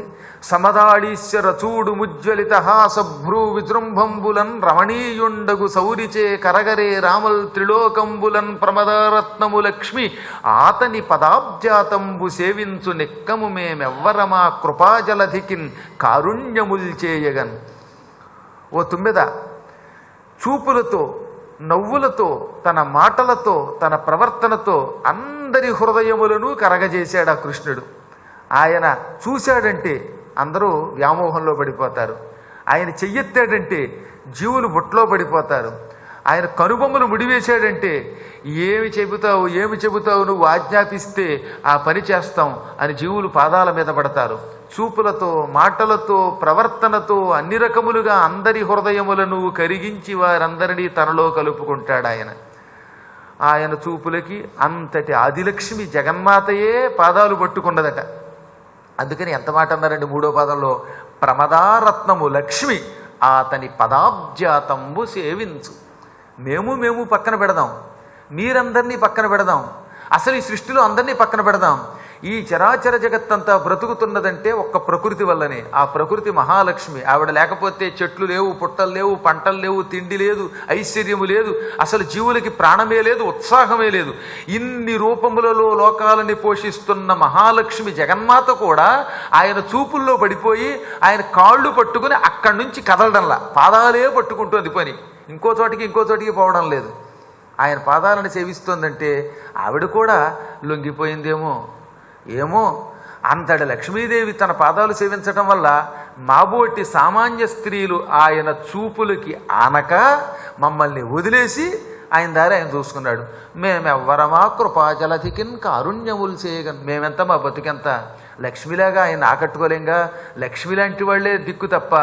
సమదాళీశ్వర చూడు ముజ్వలిత హాసభ్రూ విజృంభంబులన్ రమణీయుండగు సౌరిచే కరగరే రామల్ త్రిలోకంబులన్ ప్రమదారత్నము లక్ష్మి ఆతని పదాబ్జాతంబు సేవించు నిక్కము మేమెవ్వరమా కృపాజలధికిన్ కారుణ్యముల్చేయగన్. ఓ తుమ్మెద చూపులతో నవ్వులతో తన మాటలతో తన ప్రవర్తనతో అందరి హృదయములను కరగజేశాడు ఆ కృష్ణుడు. ఆయన చూశాడంటే అందరూ వ్యామోహంలో పడిపోతారు. ఆయన చెయ్యెత్తాడంటే జీవులు బుట్టలో పడిపోతారు. ఆయన కనుబొమ్మలు ముడివేశాడంటే ఏమి చెబుతావు నువ్వు ఆజ్ఞాపిస్తే ఆ పని చేస్తాం అని జీవులు పాదాల మీద పడతారు. చూపులతో, మాటలతో, ప్రవర్తనతో అన్ని రకములుగా అందరి హృదయములను కరిగించి వారందరినీ తనలో కలుపుకుంటాడు ఆయన. ఆయన చూపులకి అంతటి ఆదిలక్ష్మి జగన్మాతయే పాదాలు పట్టుకున్నదట. అందుకని ఎంత మాట అన్నారండి 3వ పాదంలో, ప్రమదారత్నము లక్ష్మి అతని పదాబ్జాతంబు సేవించు. మేము పక్కన పెడదాం, మీరందరినీ పక్కన పెడదాం, అసలు ఈ సృష్టిలో అందరినీ పక్కన పెడదాం. ఈ చరాచర జగత్తంతా బ్రతుకుతున్నదంటే ఒక్క ప్రకృతి వల్లనే. ఆ ప్రకృతి మహాలక్ష్మి. ఆవిడ లేకపోతే చెట్లు లేవు, పుట్టలు లేవు, పంటలు లేవు, తిండి లేదు, ఐశ్వర్యము లేదు, అసలు జీవులకి ప్రాణమే లేదు, ఉత్సాహమే లేదు. ఇన్ని రూపములలో లోకాలని పోషిస్తున్న మహాలక్ష్మి జగన్మాత కూడా ఆయన చూపుల్లో పడిపోయి ఆయన కాళ్ళు పట్టుకుని అక్కడి నుంచి కదలడంలా, పాదాలే పట్టుకుంటుంది పని. ఇంకో చోటికి పోవడం లేదు. ఆయన పాదాలను సేవిస్తోందంటే ఆవిడ కూడా లొంగిపోయిందేమో ఏమో. అంతటి లక్ష్మీదేవి తన పాదాలు సేవించటం వల్ల మాబోటి సామాన్య స్త్రీలు ఆయన చూపులకి ఆనక మమ్మల్ని వదిలేసి ఆయన దారి ఆయన చూసుకున్నాడు. మేమెవ్వరమా కృపాజలధికిన్ కారుణ్యములు చేయగన్. మేమెంత మా బతుకెంత. లక్ష్మిలాగా ఆయన ఆకట్టుకోలేంగా. లక్ష్మి లాంటి వాళ్లే దిక్కు తప్ప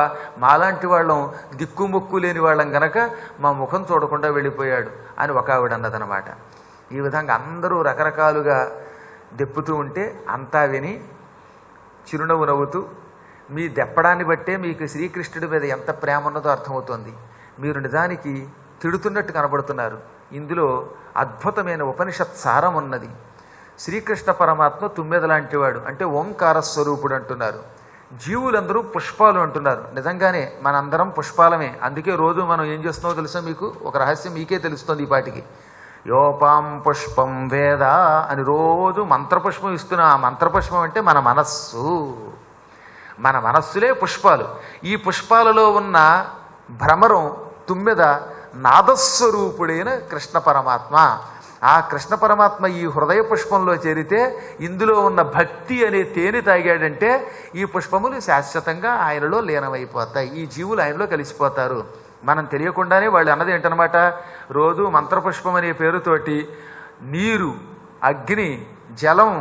మాలాంటి వాళ్ళం దిక్కు మొక్కు లేని వాళ్ళం గనక మా ముఖం చూడకుండా వెళ్ళిపోయాడు అని ఒక ఆవిడ అన్నదనమాట. ఈ విధంగా అందరూ రకరకాలుగా దెప్పుతూ ఉంటే అంతా విని చిరునవ్వు నవ్వుతూ, మీ దెప్పడాన్ని బట్టే మీకు శ్రీకృష్ణుడి మీద ఎంత ప్రేమ ఉన్నదో అర్థమవుతోంది. మీరు నిజానికి తిడుతున్నట్టు కనబడుతున్నారు. ఇందులో అద్భుతమైన ఉపనిషత్ సారం ఉన్నది. శ్రీకృష్ణ పరమాత్మ తుమ్మెద లాంటివాడు, అంటే ఓంకార స్వరూపుడు అంటున్నారు. జీవులందరూ పుష్పాలు అంటున్నారు. నిజంగానే మనందరం పుష్పాలమే. అందుకే రోజు మనం ఏం చేస్తున్నామో తెలుసా మీకు? ఒక రహస్యం మీకే తెలుస్తుంది ఈ పాటికి. యోపాం పుష్పం వేద అని రోజు మంత్రపుష్పం ఇస్తున్నా. ఆ మంత్రపుష్పం అంటే మన మనస్సు. మన మనస్సులే పుష్పాలు. ఈ పుష్పాలలో ఉన్న భ్రమరం తుమ్మెద నాదస్వరూపుడైన కృష్ణ పరమాత్మ. ఆ కృష్ణ పరమాత్మ ఈ హృదయ పుష్పంలో చేరితే ఇందులో ఉన్న భక్తి అనే తేనె తాగాడంటే ఈ పుష్పములు శాశ్వతంగా ఆయనలో లీనమైపోతాయి. ఈ జీవులు ఆయనలో కలిసిపోతారు. మనం తెలియకుండానే వాళ్ళు అన్నది ఏంటనమాట, రోజు మంత్రపుష్పం అనే పేరుతోటి నీరు, అగ్ని, జలం,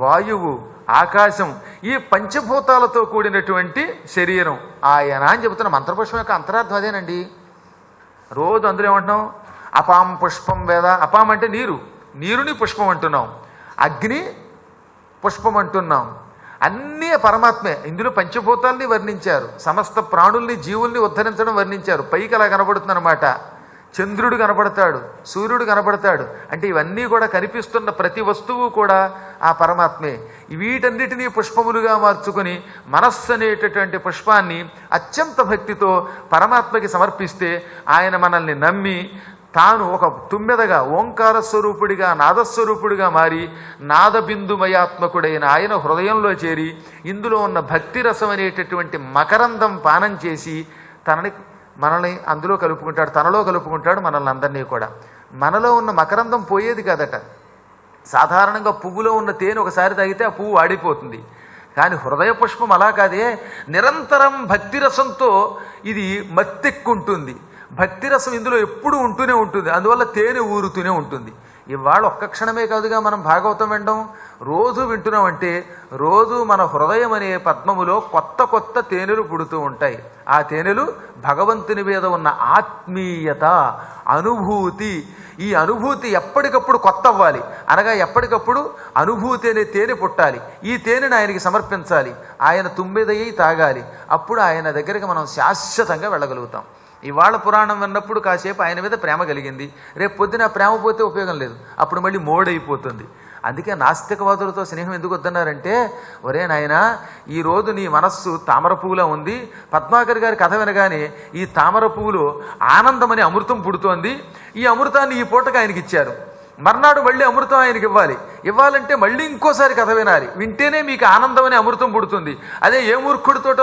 వాయువు, ఆకాశం ఈ పంచభూతాలతో కూడినటువంటి శరీరం ఆయన అని చెబుతున్న మంత్రపుష్పం యొక్క అంతరార్థం అదేనండి. రోజు అందులో ఏమంటున్నాం? అపాం పుష్పం వేద. అపాం అంటే నీరు, నీరుని పుష్పం అంటున్నాం. అగ్ని పుష్పం అంటున్నాం. అన్నీ పరమాత్మే. ఇందులో పంచభూతాల్ని వర్ణించారు. సమస్త ప్రాణుల్ని, జీవుల్ని ఉద్ధరించడం వర్ణించారు. పైకి అలా కనబడుతుంది అనమాట. చంద్రుడు కనబడతాడు, సూర్యుడు కనబడతాడు. అంటే ఇవన్నీ కూడా కనిపిస్తున్న ప్రతి వస్తువు కూడా ఆ పరమాత్మే. వీటన్నిటినీ పుష్పములుగా మార్చుకుని మనస్సు అనేటటువంటి పుష్పాన్ని అత్యంత భక్తితో పరమాత్మకి సమర్పిస్తే ఆయన మనల్ని నమ్మి తాను ఒక తుమ్మెదగా ఓంకార స్వరూపుడిగా నాదస్వరూపుడిగా మారి నాదబిందుమయాత్మకుడైన ఆయన హృదయంలో చేరి ఇందులో ఉన్న భక్తి రసం అనేటటువంటి మకరందం పానం చేసి మనల్ని అందులో కలుపుకుంటాడు, తనలో కలుపుకుంటాడు మనల్ని అందరినీ కూడా. మనలో ఉన్న మకరందం పోయేది కాదట. సాధారణంగా పువ్వులో ఉన్న తేనె ఒకసారి తాగితే ఆ పువ్వు వాడిపోతుంది. కానీ హృదయ పుష్పం అలా కాదే, నిరంతరం భక్తి రసంతో ఇది మత్తెక్కుంటుంది. భక్తి రసం ఇందులో ఎప్పుడూ ఉంటూనే ఉంటుంది. అందువల్ల తేనె ఊరుతూనే ఉంటుంది. ఇవాళ ఒక్క క్షణమే కాదుగా మనం భాగవతం వినడం, రోజు వింటున్నామంటే రోజు మన హృదయం అనే పద్మములో కొత్త కొత్త తేనెలు పుడుతూ ఉంటాయి. ఆ తేనెలు భగవంతుని మీద ఉన్న ఆత్మీయత, అనుభూతి. ఈ అనుభూతి ఎప్పటికప్పుడు కొత్త అవ్వాలి. అనగా ఎప్పటికప్పుడు అనుభూతి అనే తేనె పుట్టాలి. ఈ తేనెని ఆయనకి సమర్పించాలి. ఆయన తుమ్మెదయ్యి తాగాలి. అప్పుడు ఆయన దగ్గరికి మనం శాశ్వతంగా వెళ్ళగలుగుతాం. ఇవాళ పురాణం విన్నప్పుడు కాసేపు ఆయన మీద ప్రేమ కలిగింది. రేపు పొద్దున ప్రేమ పోతే ఉపయోగం లేదు, అప్పుడు మళ్ళీ మోడైపోతుంది. అందుకే నాస్తికవాదులతో స్నేహం ఎందుకు వద్దన్నారంటే, ఒరే నాయనా, ఈరోజు నీ మనస్సు తామర పువ్వులా ఉంది. పద్మాకర్ గారి కథ వినగానే ఈ తామర పువ్వులో ఆనందం అనే అమృతం పుడుతోంది. ఈ అమృతాన్ని ఈ పూటకు ఆయనకి ఇచ్చారు. మర్నాడు మళ్ళీ అమృతం ఆయనకి ఇవ్వాలంటే మళ్ళీ ఇంకోసారి కథ వినాలి. వింటేనే మీకు ఆనందం అనే అమృతం పుడుతుంది. అదే ఏ మూర్ఖుడితోటో